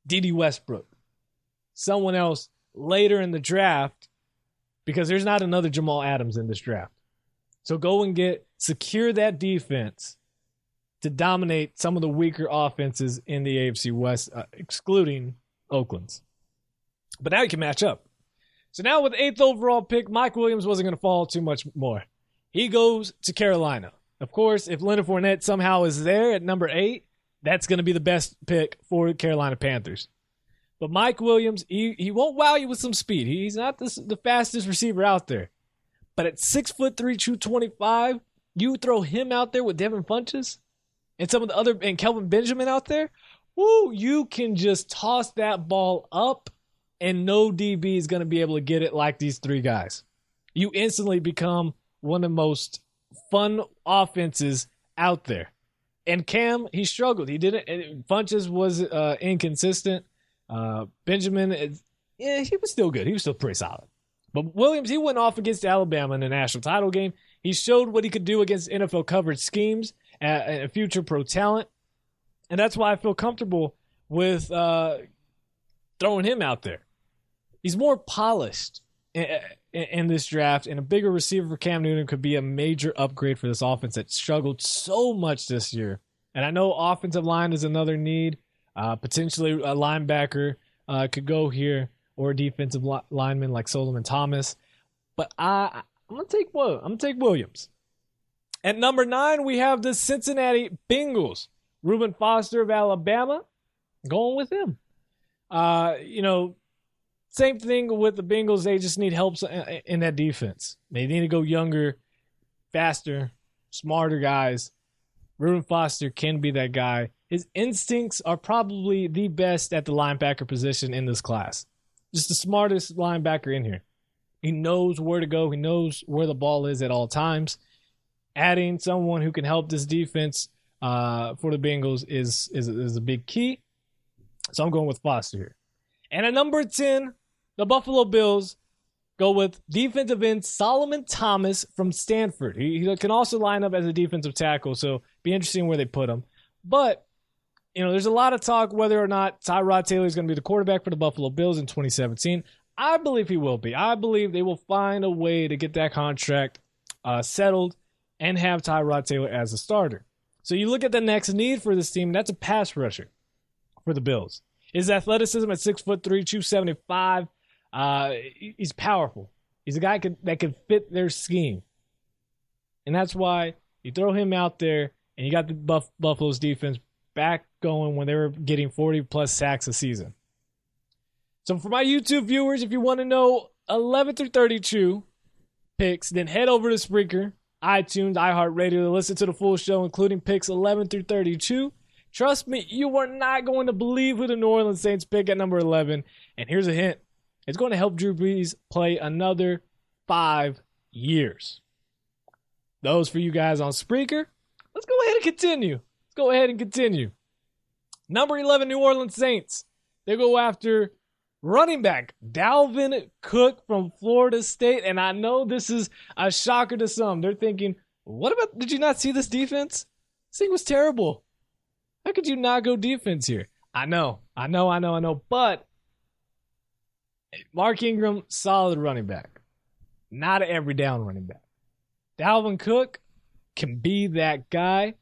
D.D. Westbrook. Someone else later in the draft, because there's not another Jamal Adams in this draft. So go and secure that defense to dominate some of the weaker offenses in the AFC West, excluding Oakland's. But now you can match up. So now with the 8th overall pick, Mike Williams wasn't going to fall too much more. He goes to Carolina. Of course, if Leonard Fournette somehow is there at number 8, that's going to be the best pick for the Carolina Panthers. But Mike Williams, he won't wow you with some speed. He's not the fastest receiver out there. But at 6'3", 225, You throw him out there with Devin Funchess and some of the other, and Kelvin Benjamin out there, woo, you can just toss that ball up and no DB is going to be able to get it like these three guys. You instantly become one of the most fun offenses out there. And Cam, he struggled. He didn't. Funchess was inconsistent. Benjamin, he was still good. He was still pretty solid. But Williams, he went off against Alabama in the national title game. He showed what he could do against NFL coverage schemes and future pro talent. And that's why I feel comfortable with throwing him out there. He's more polished in this draft, and a bigger receiver for Cam Newton could be a major upgrade for this offense that struggled so much this year. And I know offensive line is another need. Potentially a linebacker could go here, or a defensive lineman like Solomon Thomas. But I'm going to take Williams. At number 9, we have the Cincinnati Bengals. Reuben Foster of Alabama, going with him. Same thing with the Bengals. They just need help in that defense. They need to go younger, faster, smarter guys. Reuben Foster can be that guy. His instincts are probably the best at the linebacker position in this class. Just the smartest linebacker in here. He knows where to go. He knows where the ball is at all times. Adding someone who can help this defense for the Bengals is a big key. So I'm going with Foster here. And at number 10, the Buffalo Bills go with defensive end Solomon Thomas from Stanford. He can also line up as a defensive tackle, so be interesting where they put him. But, there's a lot of talk whether or not Tyrod Taylor is going to be the quarterback for the Buffalo Bills in 2017. I believe he will be. I believe they will find a way to get that contract settled and have Tyrod Taylor as a starter. So you look at the next need for this team, that's a pass rusher for the Bills. His athleticism at 6'3", 275. He's powerful. He's a guy that can fit their scheme. And that's why you throw him out there and you got the Buffalo's defense back going when they were getting 40-plus sacks a season. So for my YouTube viewers, if you want to know 11 through 32 picks, then head over to Spreaker, iTunes, iHeartRadio to listen to the full show, including picks 11 through 32. Trust me, you are not going to believe who the New Orleans Saints pick at number 11. And here's a hint. It's going to help Drew Brees play another 5 years. Those for you guys on Spreaker. Let's go ahead and continue. Number 11, New Orleans Saints. They go after running back Dalvin Cook from Florida State. And I know this is a shocker to some. They're thinking, did you not see this defense? This thing was terrible. How could you not go defense here? I know. But Mark Ingram, solid running back. Not an every down running back. Dalvin Cook can be that guy,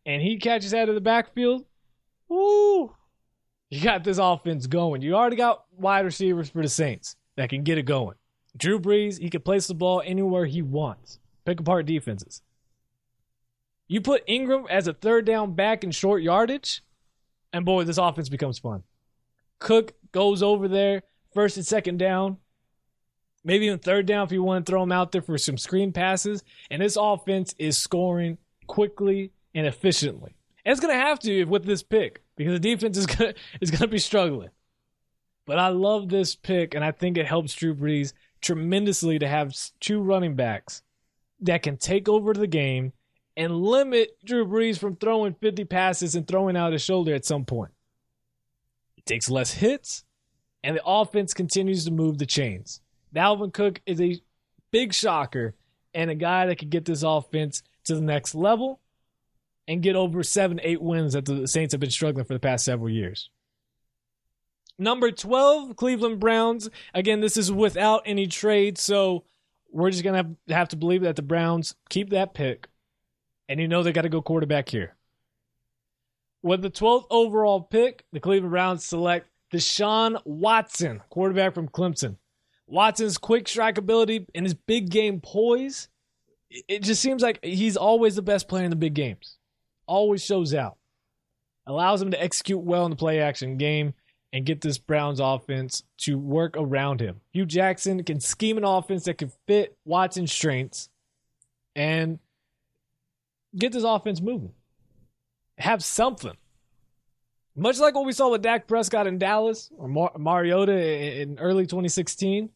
and he catches out of the backfield. Woo! You got this offense going. You already got wide receivers for the Saints that can get it going. Drew Brees, he can place the ball anywhere he wants. Pick apart defenses. You put Ingram as a third down back in short yardage, and boy, this offense becomes fun. Cook goes over there, first and second down, maybe even third down if you want to throw him out there for some screen passes, and this offense is scoring quickly and efficiently. And it's going to have to with this pick because the defense is going to be struggling. But I love this pick, and I think it helps Drew Brees tremendously to have two running backs that can take over the game and limit Drew Brees from throwing 50 passes and throwing out his shoulder at some point. It takes less hits, and the offense continues to move the chains. Dalvin Cook is a big shocker and a guy that could get this offense to the next level and get over 7-8 wins that the Saints have been struggling for the past several years. Number 12, Cleveland Browns. Again, this is without any trade, so we're just going to have to believe that the Browns keep that pick. And they got to go quarterback here. With the 12th overall pick, the Cleveland Browns select Deshaun Watson, quarterback from Clemson. Watson's quick strike ability and his big game poise, it just seems like he's always the best player in the big games. Always shows out. Allows him to execute well in the play action game and get this Browns offense to work around him. Hugh Jackson can scheme an offense that can fit Watson's strengths, and get this offense moving. Have something. Much like what we saw with Dak Prescott in Dallas or Mariota in early 2016.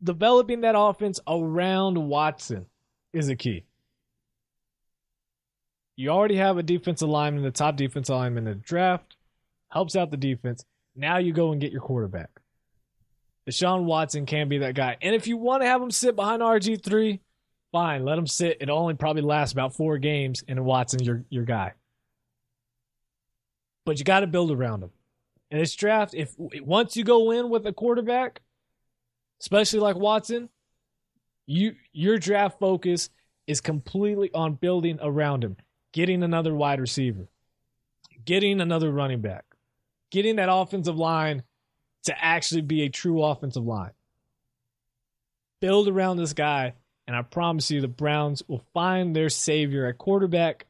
Developing that offense around Watson is a key. You already have a defensive lineman, the top defensive lineman in the draft. Helps out the defense. Now you go and get your quarterback. Deshaun Watson can be that guy. And if you want to have him sit behind RG3, fine, let him sit. It'll only probably last about 4 games, and Watson's your guy. But you got to build around him. In this draft, if once you go in with a quarterback, especially like Watson, your draft focus is completely on building around him, getting another wide receiver, getting another running back, getting that offensive line to actually be a true offensive line. Build around this guy, and I promise you the Browns will find their savior at quarterback.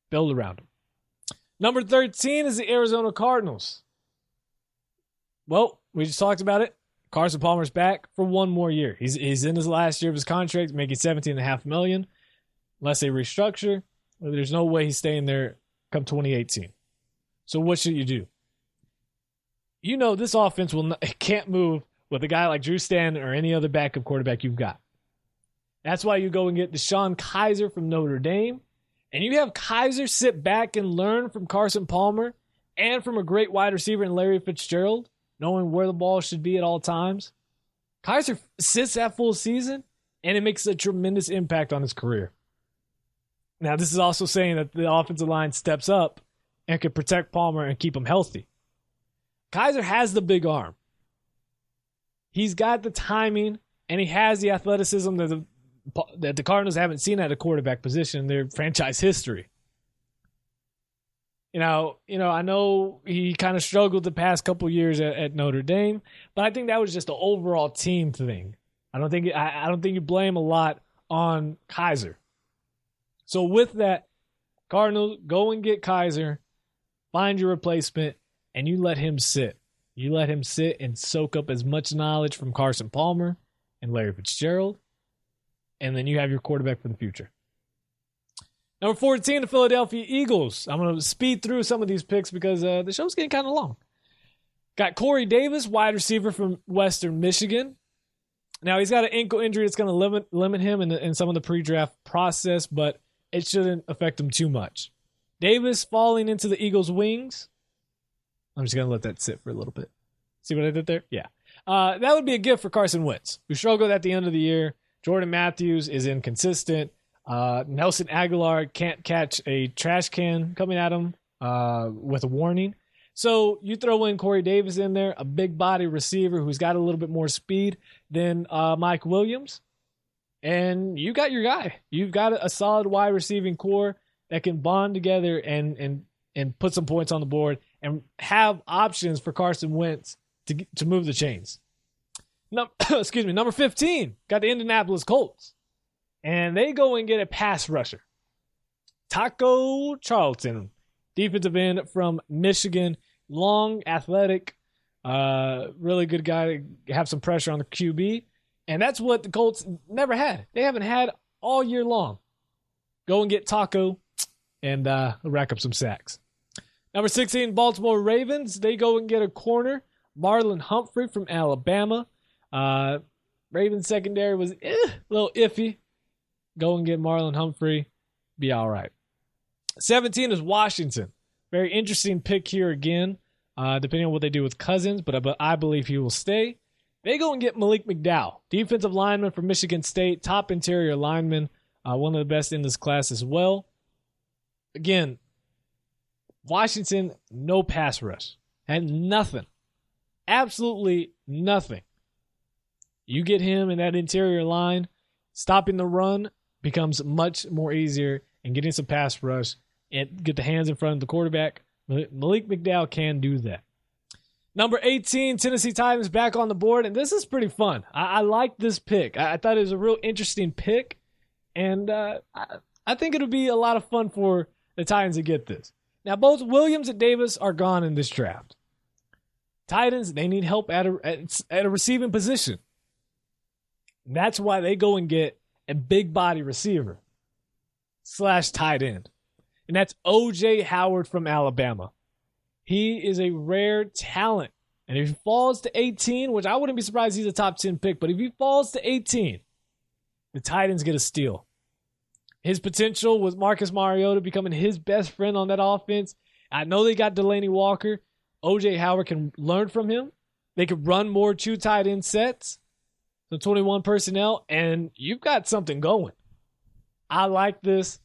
Build around him. Number 13 is the Arizona Cardinals. Well, we just talked about it. Carson Palmer's back for 1 more year. He's in his last year of his contract, making $17.5 million. Unless they restructure, there's no way he's staying there come 2018. So what should you do? You know this offense can't move with a guy like Drew Stanton or any other backup quarterback you've got. That's why you go and get Deshaun Kaiser from Notre Dame. And you have Kaiser sit back and learn from Carson Palmer and from a great wide receiver in Larry Fitzgerald, knowing where the ball should be at all times. Kaiser sits that full season, and it makes a tremendous impact on his career. Now, this is also saying that the offensive line steps up and can protect Palmer and keep him healthy. Kaiser has the big arm. He's got the timing, and he has the athleticism that the Cardinals haven't seen at a quarterback position in their franchise history. You know, I know he kind of struggled the past couple years at Notre Dame, but I think that was just an overall team thing. I don't think you blame a lot on Kaiser. So with that, Cardinals, go and get Kaiser, find your replacement, and you let him sit. You let him sit and soak up as much knowledge from Carson Palmer and Larry Fitzgerald, and then you have your quarterback for the future. Number 14, the Philadelphia Eagles. I'm going to speed through some of these picks because the show's getting kind of long. Got Corey Davis, wide receiver from Western Michigan. Now, he's got an ankle injury that's going to limit him in some of the pre-draft process, but it shouldn't affect him too much. Davis falling into the Eagles' wings. I'm just going to let that sit for a little bit. See what I did there? Yeah. That would be a gift for Carson Wentz, who struggled at the end of the year. Jordan Matthews is inconsistent. Nelson Aguilar can't catch a trash can coming at him with a warning. So you throw in Corey Davis in there, a big body receiver who's got a little bit more speed than Mike Williams, and you got your guy. You've got a solid wide receiving core that can bond together and put some points on the board and have options for Carson Wentz to move the chains. Number 15, got the Indianapolis Colts. And they go and get a pass rusher. Taco Charlton, defensive end from Michigan. Long, athletic, really good guy to have some pressure on the QB. And that's what the Colts never had. They haven't had all year long. Go and get Taco and rack up some sacks. Number 16, Baltimore Ravens. They go and get a corner. Marlon Humphrey from Alabama. Ravens secondary was a little iffy. Go and get Marlon Humphrey. Be all right. 17 is Washington. Very interesting pick here again, depending on what they do with Cousins, but I believe he will stay. They go and get Malik McDowell, defensive lineman from Michigan State, top interior lineman, one of the best in this class as well. Again, Washington, no pass rush. Had nothing. Absolutely nothing. You get him in that interior line, stopping the run becomes much more easier, and getting some pass rush and get the hands in front of the quarterback. Malik McDowell can do that. Number 18, Tennessee Titans back on the board, and this is pretty fun. I like this pick. I thought it was a real interesting pick, and I think it'll be a lot of fun for the Titans to get this. Now, both Williams and Davis are gone in this draft. Titans, they need help at a receiving position. That's why they go and get and big body receiver / tight end. And that's O.J. Howard from Alabama. He is a rare talent. And if he falls to 18, which I wouldn't be surprised he's a top 10 pick, but if he falls to 18, the Titans get a steal. His potential was Marcus Mariota becoming his best friend on that offense. I know they got Delaney Walker. O.J. Howard can learn from him. They could run more 2 tight end sets, so 21 personnel, and you've got something going. I like this.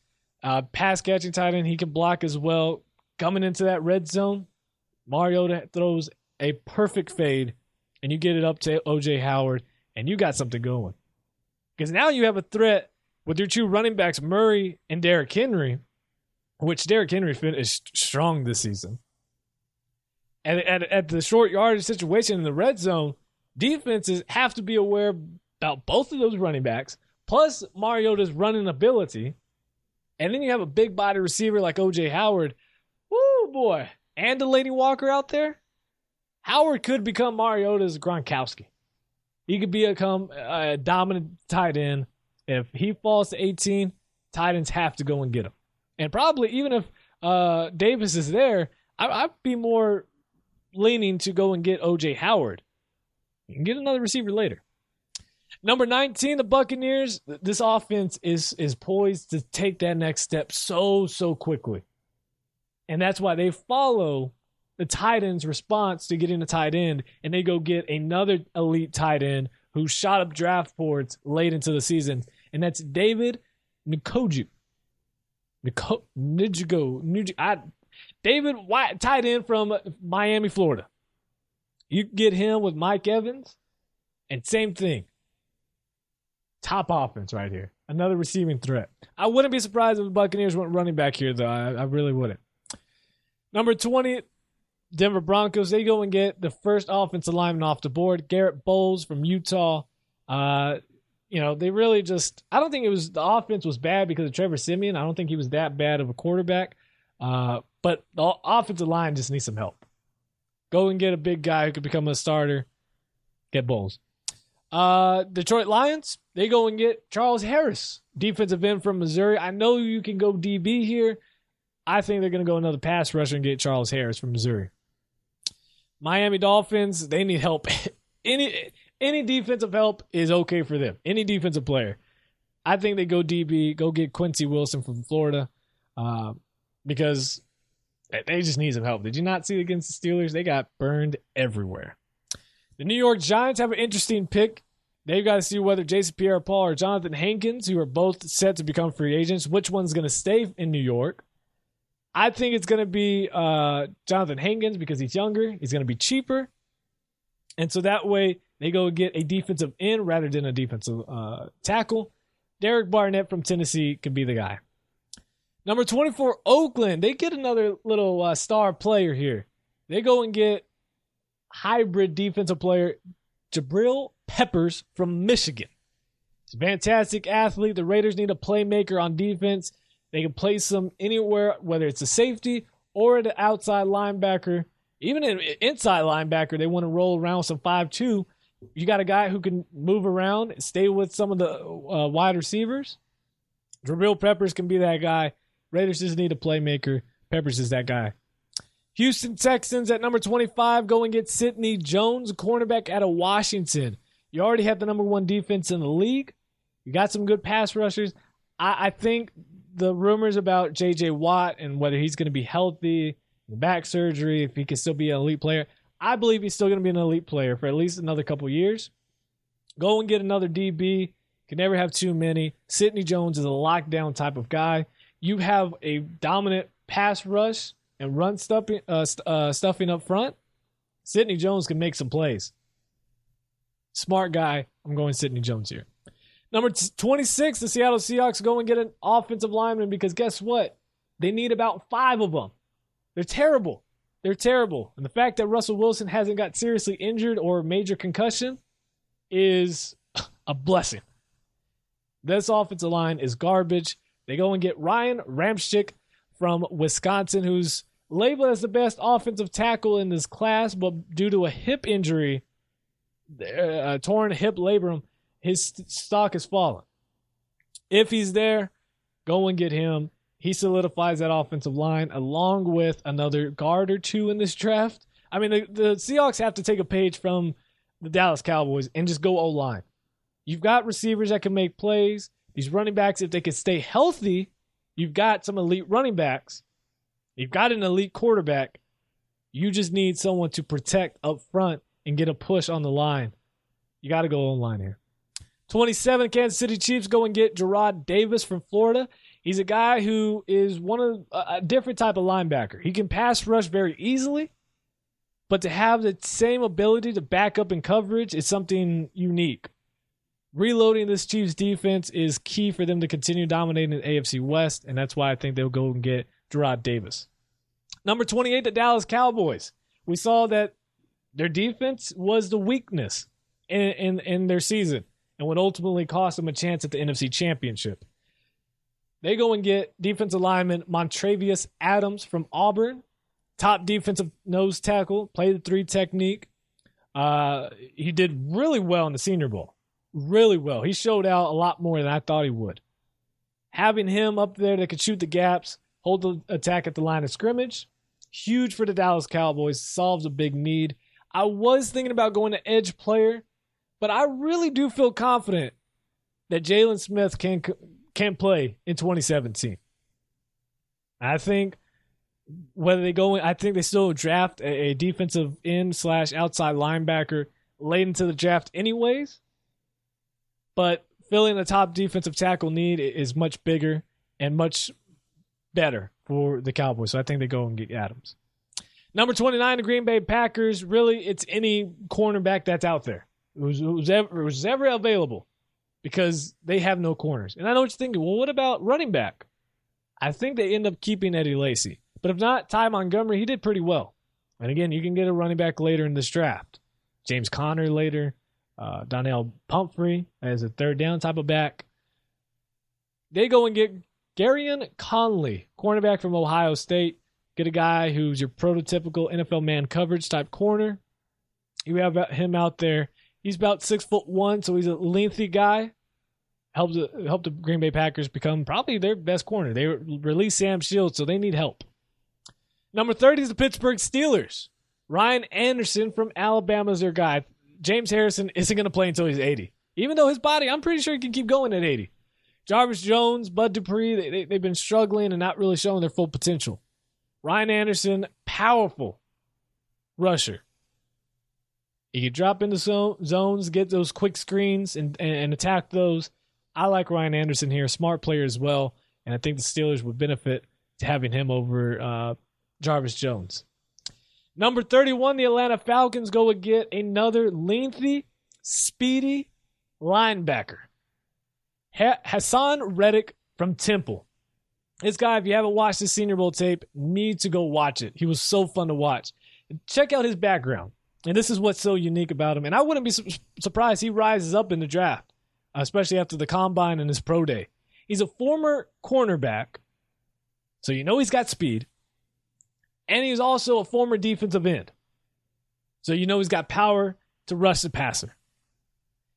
Pass catching tight end, he can block as well. Coming into that red zone, Mariota throws a perfect fade, and you get it up to O.J. Howard, and you got something going. Because now you have a threat with your 2 running backs, Murray and Derrick Henry, which Derrick Henry finished strong this season. And at the short yardage situation in the red zone, defenses have to be aware about both of those running backs, plus Mariota's running ability. And then you have a big body receiver like O.J. Howard. Woo, boy. And Delaney Walker out there. Howard could become Mariota's Gronkowski. He could become a dominant tight end. If he falls to 18, Titans have to go and get him. And probably even if Davis is there, I'd be more leaning to go and get O.J. Howard. You can get another receiver later. Number 19, the Buccaneers. This offense is poised to take that next step so quickly. And that's why they follow the Titans' response to getting a tight end, and they go get another elite tight end who shot up draft boards late into the season, and that's David Njoku. David White, tight end from Miami, Florida. You get him with Mike Evans, and same thing. Top offense right here. Another receiving threat. I wouldn't be surprised if the Buccaneers went running back here, though. I really wouldn't. Number 20, Denver Broncos. They go and get the first offensive lineman off the board, Garrett Bowles from Utah. They really just – I don't think the offense was bad because of Trevor Siemian. I don't think he was that bad of a quarterback. But the offensive line just needs some help. Go and get a big guy who could become a starter. Get Bowles. Detroit Lions, they go and get Charles Harris, defensive end from Missouri. I know you can go DB here. I think they're going to go another pass rusher and get Charles Harris from Missouri. Miami Dolphins, they need help. Any defensive help is okay for them. Any defensive player. I think they go DB, go get Quincy Wilson from Florida because they just need some help. Did you not see against the Steelers? They got burned everywhere. The New York Giants have an interesting pick. They've got to see whether Jason Pierre-Paul or Jonathan Hankins, who are both set to become free agents, which one's going to stay in New York. I think it's going to be Jonathan Hankins because he's younger. He's going to be cheaper. And so that way they go get a defensive end rather than a defensive tackle. Derek Barnett from Tennessee could be the guy. Number 24, Oakland. They get another little star player here. They go and get hybrid defensive player Jabril Peppers from Michigan. He's a fantastic athlete. The Raiders need a playmaker on defense. They can place him anywhere, whether it's a safety or an outside linebacker. Even an inside linebacker, they want to roll around with some 5'2". You got a guy who can move around, stay with some of the wide receivers. Jabril Peppers can be that guy. Raiders just need a playmaker. Peppers is that guy. Houston Texans at number 25 go and get Sidney Jones, cornerback out of Washington. You already have the number 1 defense in the league. You got some good pass rushers. I think the rumors about J.J. Watt and whether he's going to be healthy, the back surgery, if he can still be an elite player, I believe he's still going to be an elite player for at least another couple years. Go and get another DB. Can never have too many. Sidney Jones is a lockdown type of guy. You have a dominant pass rush and run stuffing up front. Sidney Jones can make some plays. Smart guy. I'm going Sidney Jones here. Number 26, the Seattle Seahawks go and get an offensive lineman because guess what? They need about 5 of them. They're terrible. They're terrible. And the fact that Russell Wilson hasn't got seriously injured or major concussion is a blessing. This offensive line is garbage. They go and get Ryan Ramczyk from Wisconsin, who's labeled as the best offensive tackle in this class, but due to a hip injury, torn hip labrum, his stock has fallen. If he's there, go and get him. He solidifies that offensive line along with another guard or two in this draft. I mean, the Seahawks have to take a page from the Dallas Cowboys and just go O-line. You've got receivers that can make plays. These running backs, if they can stay healthy, you've got some elite running backs. You've got an elite quarterback. You just need someone to protect up front and get a push on the line. You got to go O-line here. 27, Kansas City Chiefs go and get Gerard Davis from Florida. He's a guy who is a different type of linebacker. He can pass rush very easily, but to have the same ability to back up in coverage is something unique. Reloading this Chiefs defense is key for them to continue dominating the AFC West, and that's why I think they'll go and get Gerard Davis. Number 28, the Dallas Cowboys. We saw that their defense was the weakness in their season and would ultimately cost them a chance at the NFC Championship. They go and get defensive lineman Montravius Adams from Auburn, top defensive nose tackle, played the 3 technique. He did really well in the Senior Bowl. Really well. He showed out a lot more than I thought he would. Having him up there that could shoot the gaps, hold the attack at the line of scrimmage, huge for the Dallas Cowboys, solves a big need. I was thinking about going to edge player, but I really do feel confident that Jalen Smith can play in 2017. I think whether they go in, I think they still draft a defensive end / outside linebacker late into the draft anyways. But filling the top defensive tackle need is much bigger and much better for the Cowboys. So I think they go and get Adams. Number 29, the Green Bay Packers. Really, it's any cornerback that's out there. Who's ever available, because they have no corners. And I know what you're thinking, well, what about running back? I think they end up keeping Eddie Lacy. But if not, Ty Montgomery, he did pretty well. And again, you can get a running back later in this draft. James Conner later. Donnell Pumphrey as a third down type of back. They go and get Garyon Conley, cornerback from Ohio State. Get a guy who's your prototypical NFL man coverage type corner. You have him out there. He's about 6'1", so he's a lengthy guy. Helped the Green Bay Packers become probably their best corner. They released Sam Shields, so they need help. Number 30 is the Pittsburgh Steelers. Ryan Anderson from Alabama is their guy. James Harrison isn't going to play until he's 80. Even though his body, I'm pretty sure he can keep going at 80. Jarvis Jones, Bud Dupree, they've been struggling and not really showing their full potential. Ryan Anderson, powerful rusher. He can drop into zones, get those quick screens, and attack those. I like Ryan Anderson here, smart player as well, and I think the Steelers would benefit to having him over Jarvis Jones. Number 31, the Atlanta Falcons go and get another lengthy, speedy linebacker. Hassan Reddick from Temple. This guy, if you haven't watched the Senior Bowl tape, need to go watch it. He was so fun to watch. Check out his background. And this is what's so unique about him. And I wouldn't be surprised he rises up in the draft, especially after the combine and his pro day. He's a former cornerback, so you know he's got speed. And he's also a former defensive end, so you know he's got power to rush the passer.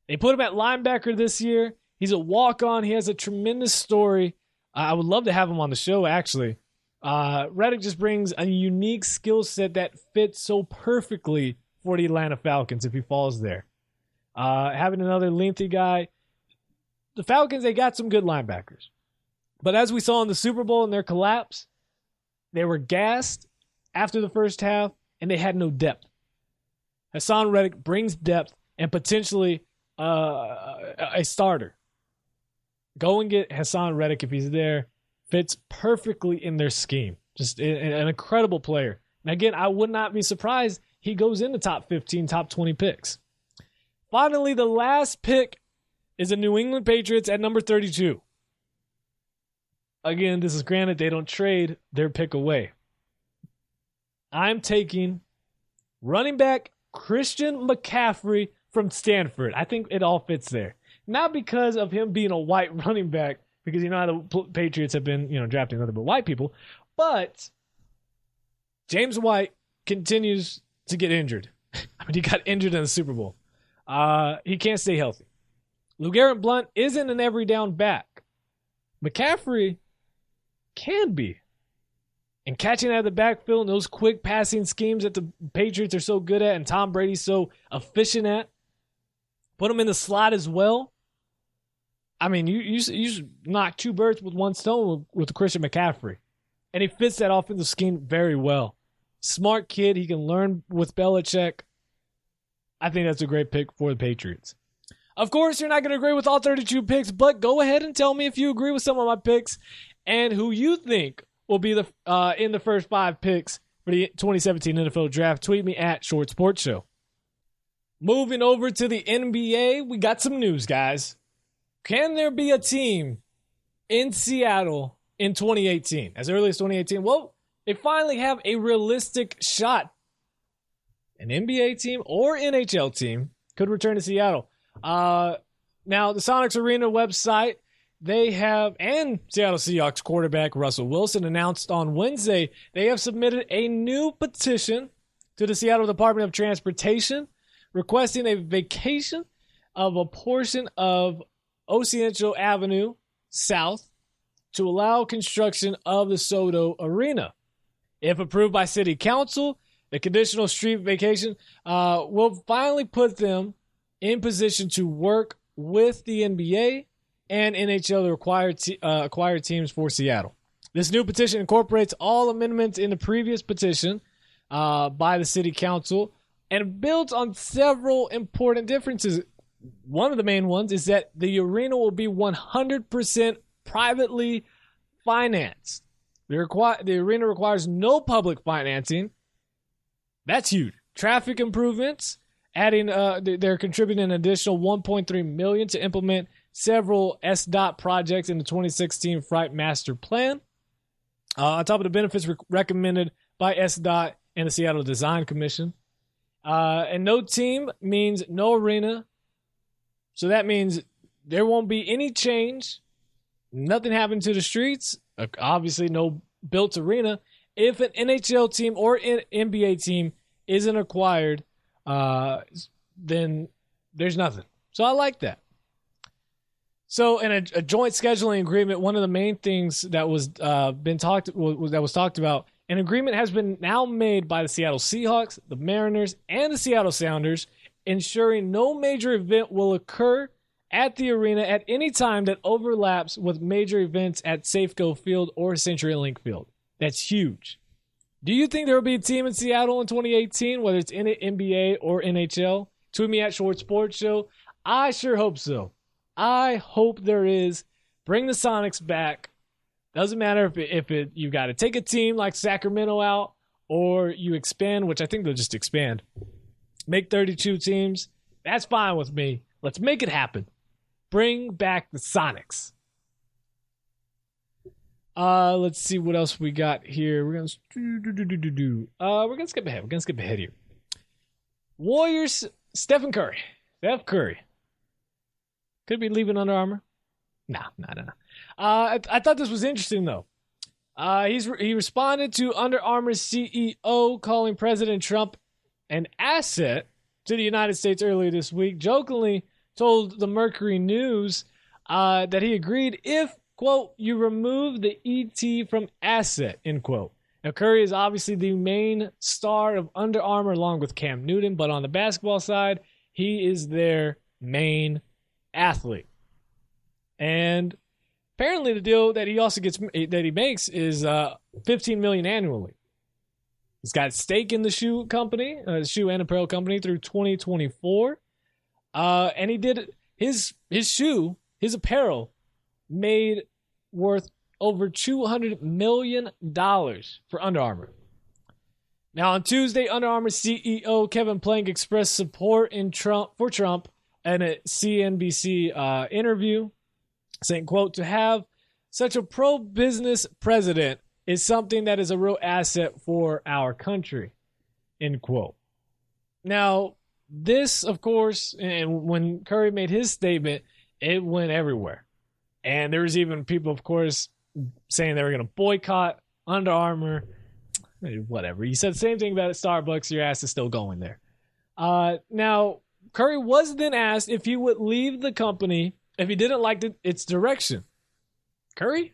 They put him at linebacker this year. He's a walk-on. He has a tremendous story. I would love to have him on the show, actually. Reddick just brings a unique skill set that fits so perfectly for the Atlanta Falcons if he falls there. Having another lengthy guy. The Falcons, they got some good linebackers. But as we saw in the Super Bowl in their collapse, they were gassed after the first half, and they had no depth. Hassan Reddick brings depth and potentially a starter. Go and get Hassan Reddick if he's there. Fits perfectly in their scheme. Just an incredible player. And again, I would not be surprised he goes in the top 15, top 20 picks. Finally, the last pick is the New England Patriots at number 32. Again, this is granted they don't trade their pick away. I'm taking running back Christian McCaffrey from Stanford. I think it all fits there. Not because of him being a white running back, because you know how the Patriots have been, drafting nothing but white people, but James White continues to get injured. I mean, he got injured in the Super Bowl. He can't stay healthy. LeGarrette Blount isn't an every down back. McCaffrey can be. And catching out of the backfield and those quick passing schemes that the Patriots are so good at and Tom Brady's so efficient at. Put him in the slot as well. I mean, you knock two birds with one stone with Christian McCaffrey. And he fits that offensive scheme very well. Smart kid. He can learn with Belichick. I think that's a great pick for the Patriots. Of course, you're not going to agree with all 32 picks, but go ahead and tell me if you agree with some of my picks and who you think will be in the first 5 picks for the 2017 NFL Draft. Tweet me at Short Sports Show. Moving over to the NBA, we got some news, guys. Can there be a team in Seattle in 2018, as early as 2018? Well, they finally have a realistic shot. An NBA team or NHL team could return to Seattle. Now, the Sonics Arena website, they have, and Seattle Seahawks quarterback Russell Wilson announced on Wednesday, they have submitted a new petition to the Seattle Department of Transportation requesting a vacation of a portion of Occidental Avenue South to allow construction of the Soto Arena. If approved by City Council, the conditional street vacation will finally put them in position to work with the NBA and NHL to acquire teams for Seattle. This new petition incorporates all amendments in the previous petition by the City Council and builds on several important differences. One of the main ones is that the arena will be 100% privately financed. The arena requires no public financing. That's huge. Traffic improvements, they're contributing an additional $1.3 million to implement several SDOT projects in the 2016 Freight Master Plan. On top of the benefits recommended by SDOT and the Seattle Design Commission. And no team means no arena. So that means there won't be any change. Nothing happened to the streets. Obviously, no built arena. If an NHL team or an NBA team isn't acquired, then there's nothing. So I like that. So in a joint scheduling agreement, one of the main things that was talked about, an agreement has been now made by the Seattle Seahawks, the Mariners, and the Seattle Sounders, ensuring no major event will occur at the arena at any time that overlaps with major events at Safeco Field or CenturyLink Field. That's huge. Do you think there will be a team in Seattle in 2018, whether it's in the NBA or NHL? Tweet me at Short Sports Show. I sure hope so. I hope there is. Bring the Sonics back. Doesn't matter if you got to take a team like Sacramento out or you expand, which I think they'll just expand. Make 32 teams. That's fine with me. Let's make it happen. Bring back the Sonics. Let's see what else we got here. We're gonna skip ahead. We're gonna skip ahead here. Warriors, Steph Curry. Could be leaving Under Armour. No. I thought this was interesting though. He responded to Under Armour's CEO calling President Trump an asset to the United States earlier this week. Jokingly told the Mercury News that he agreed if, quote, you remove the ET from asset, end quote. Now, Curry is obviously the main star of Under Armour along with Cam Newton, but on the basketball side, he is their main athlete. And apparently the deal that he makes is $15 million annually. He's got stake in the shoe company, shoe and apparel company through 2024. And he did his apparel made worth over $200 million for Under Armour. Now on Tuesday, Under Armour CEO Kevin Plank expressed support for Trump in a CNBC interview, saying, quote, to have such a pro-business president is something that is a real asset for our country, end quote. Now, this, of course, and when Curry made his statement, it went everywhere. And there was even people, of course, saying they were going to boycott Under Armour. Whatever. You said the same thing about Starbucks. Your ass is still going there. Now, Curry was then asked if he would leave the company if he didn't like its direction. Curry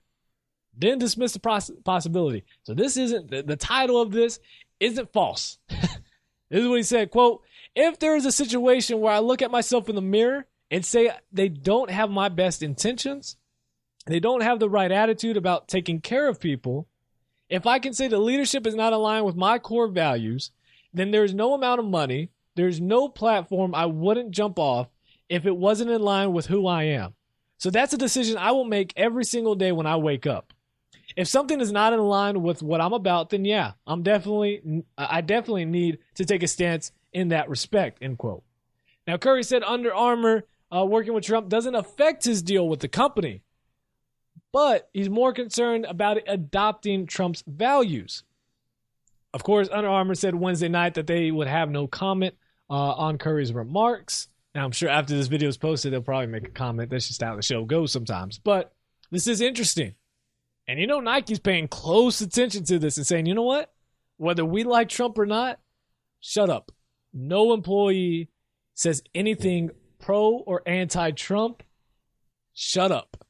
didn't dismiss the possibility. So this isn't, the title of this isn't false. This is what he said, quote, "If there is a situation where I look at myself in the mirror and say they don't have my best intentions, they don't have the right attitude about taking care of people, if I can say the leadership is not aligned with my core values, then there's no amount of money, there's no platform I wouldn't jump off if it wasn't in line with who I am. So that's a decision I will make every single day when I wake up. If something is not in line with what I'm about, then yeah, I definitely need to take a stance in that respect," end quote. Now, Curry said Under Armour working with Trump doesn't affect his deal with the company, but he's more concerned about it adopting Trump's values. Of course, Under Armour said Wednesday night that they would have no comment on Curry's remarks. Now, I'm sure after this video is posted, they'll probably make a comment. That's just how the show goes sometimes. But this is interesting. And you know Nike's paying close attention to this and saying, you know what? Whether we like Trump or not, shut up. No employee says anything pro or anti-Trump. Shut up.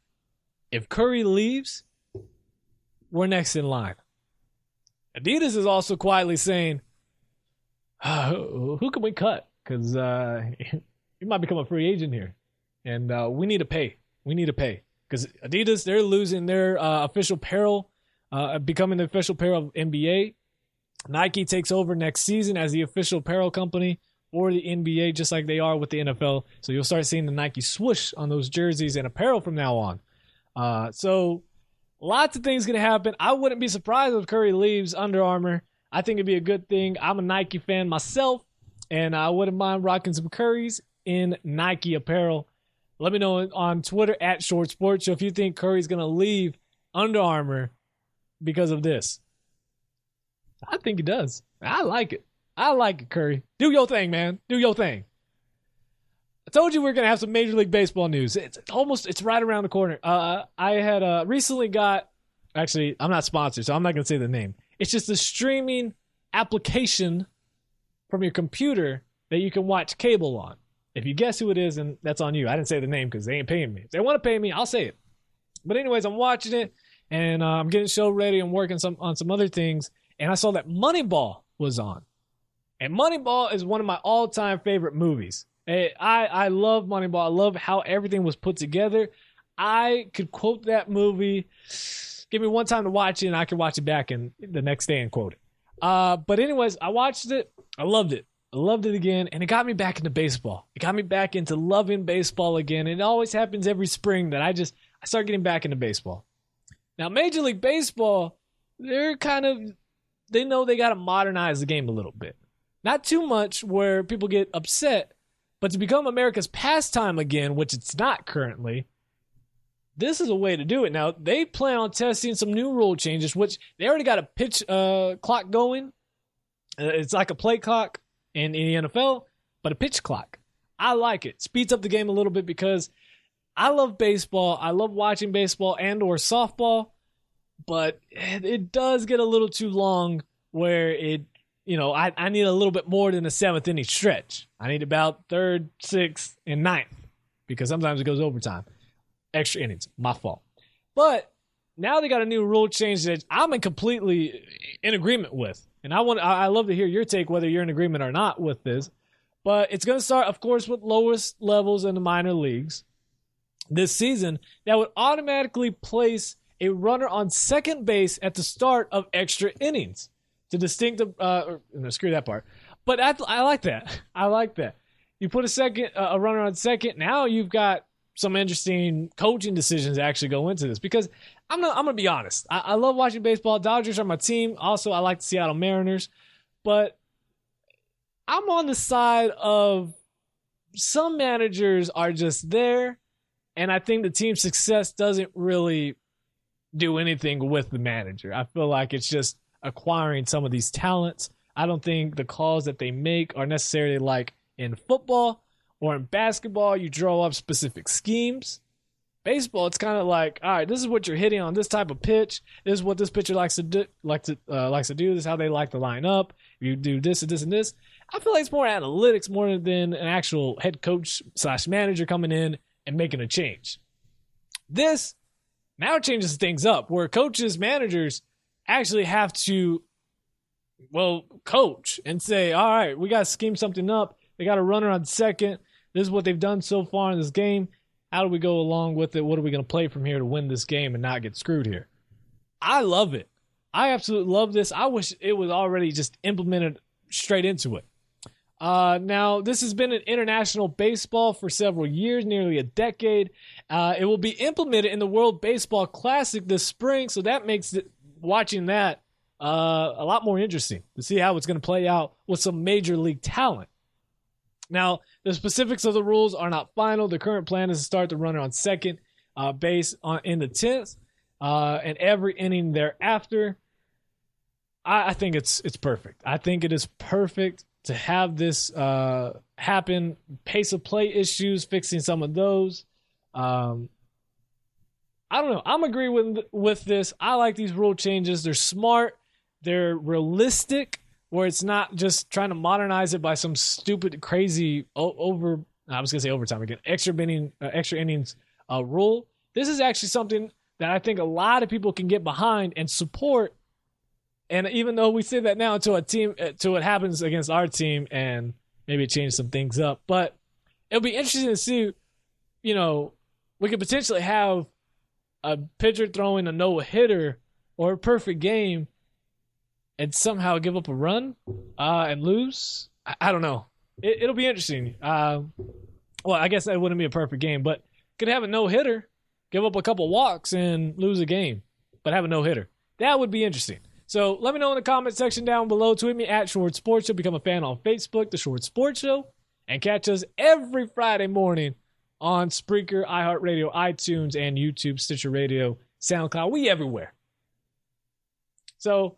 If Curry leaves, we're next in line. Adidas is also quietly saying, who can we cut? Because he might become a free agent here. And we need to pay. We need to pay. Because Adidas, they're losing their official apparel, becoming the official apparel of NBA. Nike takes over next season as the official apparel company for the NBA, just like they are with the NFL. So you'll start seeing the Nike swoosh on those jerseys and apparel from now on. So lots of things going to happen. I wouldn't be surprised if Curry leaves Under Armour. I think it'd be a good thing. I'm a Nike fan myself, and I wouldn't mind rocking some Currys in Nike apparel. Let me know on Twitter at Short Sports if you think Curry's going to leave Under Armour because of this. I think he does. I like it. I like it, Curry. Do your thing, man. Do your thing. I told you we were going to have some Major League Baseball news. It's right around the corner. I had recently got, actually, I'm not sponsored, so I'm not going to say the name. It's just a streaming application from your computer that you can watch cable on. If you guess who it is, then that's on you. I didn't say the name because they ain't paying me. If they want to pay me, I'll say it. But anyways, I'm watching it, and I'm getting show ready. I'm working on some other things, and I saw that Moneyball was on. And Moneyball is one of my all-time favorite movies. I love Moneyball. I love how everything was put together. I could quote that movie. Give me one time to watch it, and I can watch it back and the next day and quote it. But anyways, I watched it. I loved it. I loved it again, and it got me back into baseball. It got me back into loving baseball again. It always happens every spring that I start getting back into baseball. Now, Major League Baseball, they know they got to modernize the game a little bit. Not too much where people get upset, but to become America's pastime again, which it's not currently, this is a way to do it. Now, they plan on testing some new rule changes, which they already got a pitch clock going. It's like a play clock in the NFL, but a pitch clock. I like it. Speeds up the game a little bit because I love baseball. I love watching baseball and or softball, but it does get a little too long where I need a little bit more than a seventh inning stretch. I need about third, sixth, and ninth because sometimes it goes overtime. Extra innings, my fault. But now they got a new rule change that I'm completely in agreement with. And I love to hear your take, whether you're in agreement or not with this. But it's going to start, of course, with lowest levels in the minor leagues this season. That would automatically place a runner on second base at the start of extra innings to screw that part. But I like that. I like that. You put a runner on second. Now you've got some interesting coaching decisions that actually go into this because I'm going to be honest. I love watching baseball. Dodgers are my team. Also, I like the Seattle Mariners. But I'm on the side of some managers are just there, and I think the team's success doesn't really do anything with the manager. I feel like it's just acquiring some of these talents. I don't think the calls that they make are necessarily like in football or in basketball. You draw up specific schemes. Baseball, it's kind of like, all right, this is what you're hitting on this type of pitch. This is what this pitcher likes to do. This is how they like to line up. You do this and this and this. I feel like it's more analytics more than an actual head coach / manager coming in and making a change. This, Now it changes things up where coaches, managers actually have to, coach and say, all right, we got to scheme something up. They got a runner on second. This is what they've done so far in this game. How do we go along with it? What are we going to play from here to win this game and not get screwed here? I love it. I absolutely love this. I wish it was already just implemented straight into it. Now, this has been in international baseball for several years, nearly a decade. It will be implemented in the World Baseball Classic this spring, so that makes watching that a lot more interesting to see how it's going to play out with some major league talent. Now, the specifics of the rules are not final. The current plan is to start the runner on second base in the 10th, and every inning thereafter. I think it's perfect. I think it is perfect to have this happen. Pace of play issues, fixing some of those. I don't know. I'm agreeing with this. I like these rule changes. They're smart. They're realistic, where it's not just trying to modernize it by some stupid, crazy overtime again, extra innings rule. This is actually something that I think a lot of people can get behind and support. And even though we say that now until it happens against our team and maybe change some things up, but it'll be interesting to see, we could potentially have a pitcher throwing a no-hitter or a perfect game and somehow give up a run and lose. I don't know. It'll be interesting. I guess that wouldn't be a perfect game, but could have a no-hitter, give up a couple walks and lose a game, but have a no-hitter. That would be interesting. So let me know in the comment section down below. Tweet me at Short Sports Show. Become a fan on Facebook, The Short Sports Show. And catch us every Friday morning on Spreaker, iHeartRadio, iTunes, and YouTube, Stitcher Radio, SoundCloud. We everywhere. So,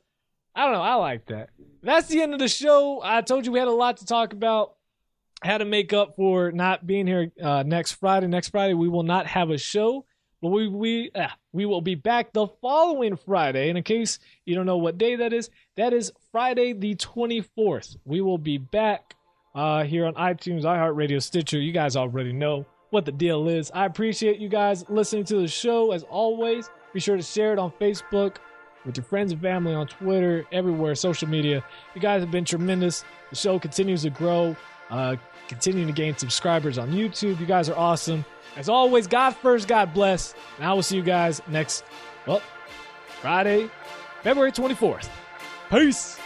I don't know. I like that. That's the end of the show. I told you we had a lot to talk about. How to make up for not being here next Friday. Next Friday, we will not have a show. But we will be back the following Friday. And in case you don't know what day that is Friday the 24th. We will be back here on iTunes, iHeartRadio, Stitcher. You guys already know what the deal is. I appreciate you guys listening to the show as always. Be sure to share it on Facebook, with your friends and family, on Twitter, everywhere, social media. You guys have been tremendous. The show continues to grow, continuing to gain subscribers on YouTube. You guys are awesome. As always, God first, God bless. And I will see you guys next, Friday, February 24th. Peace.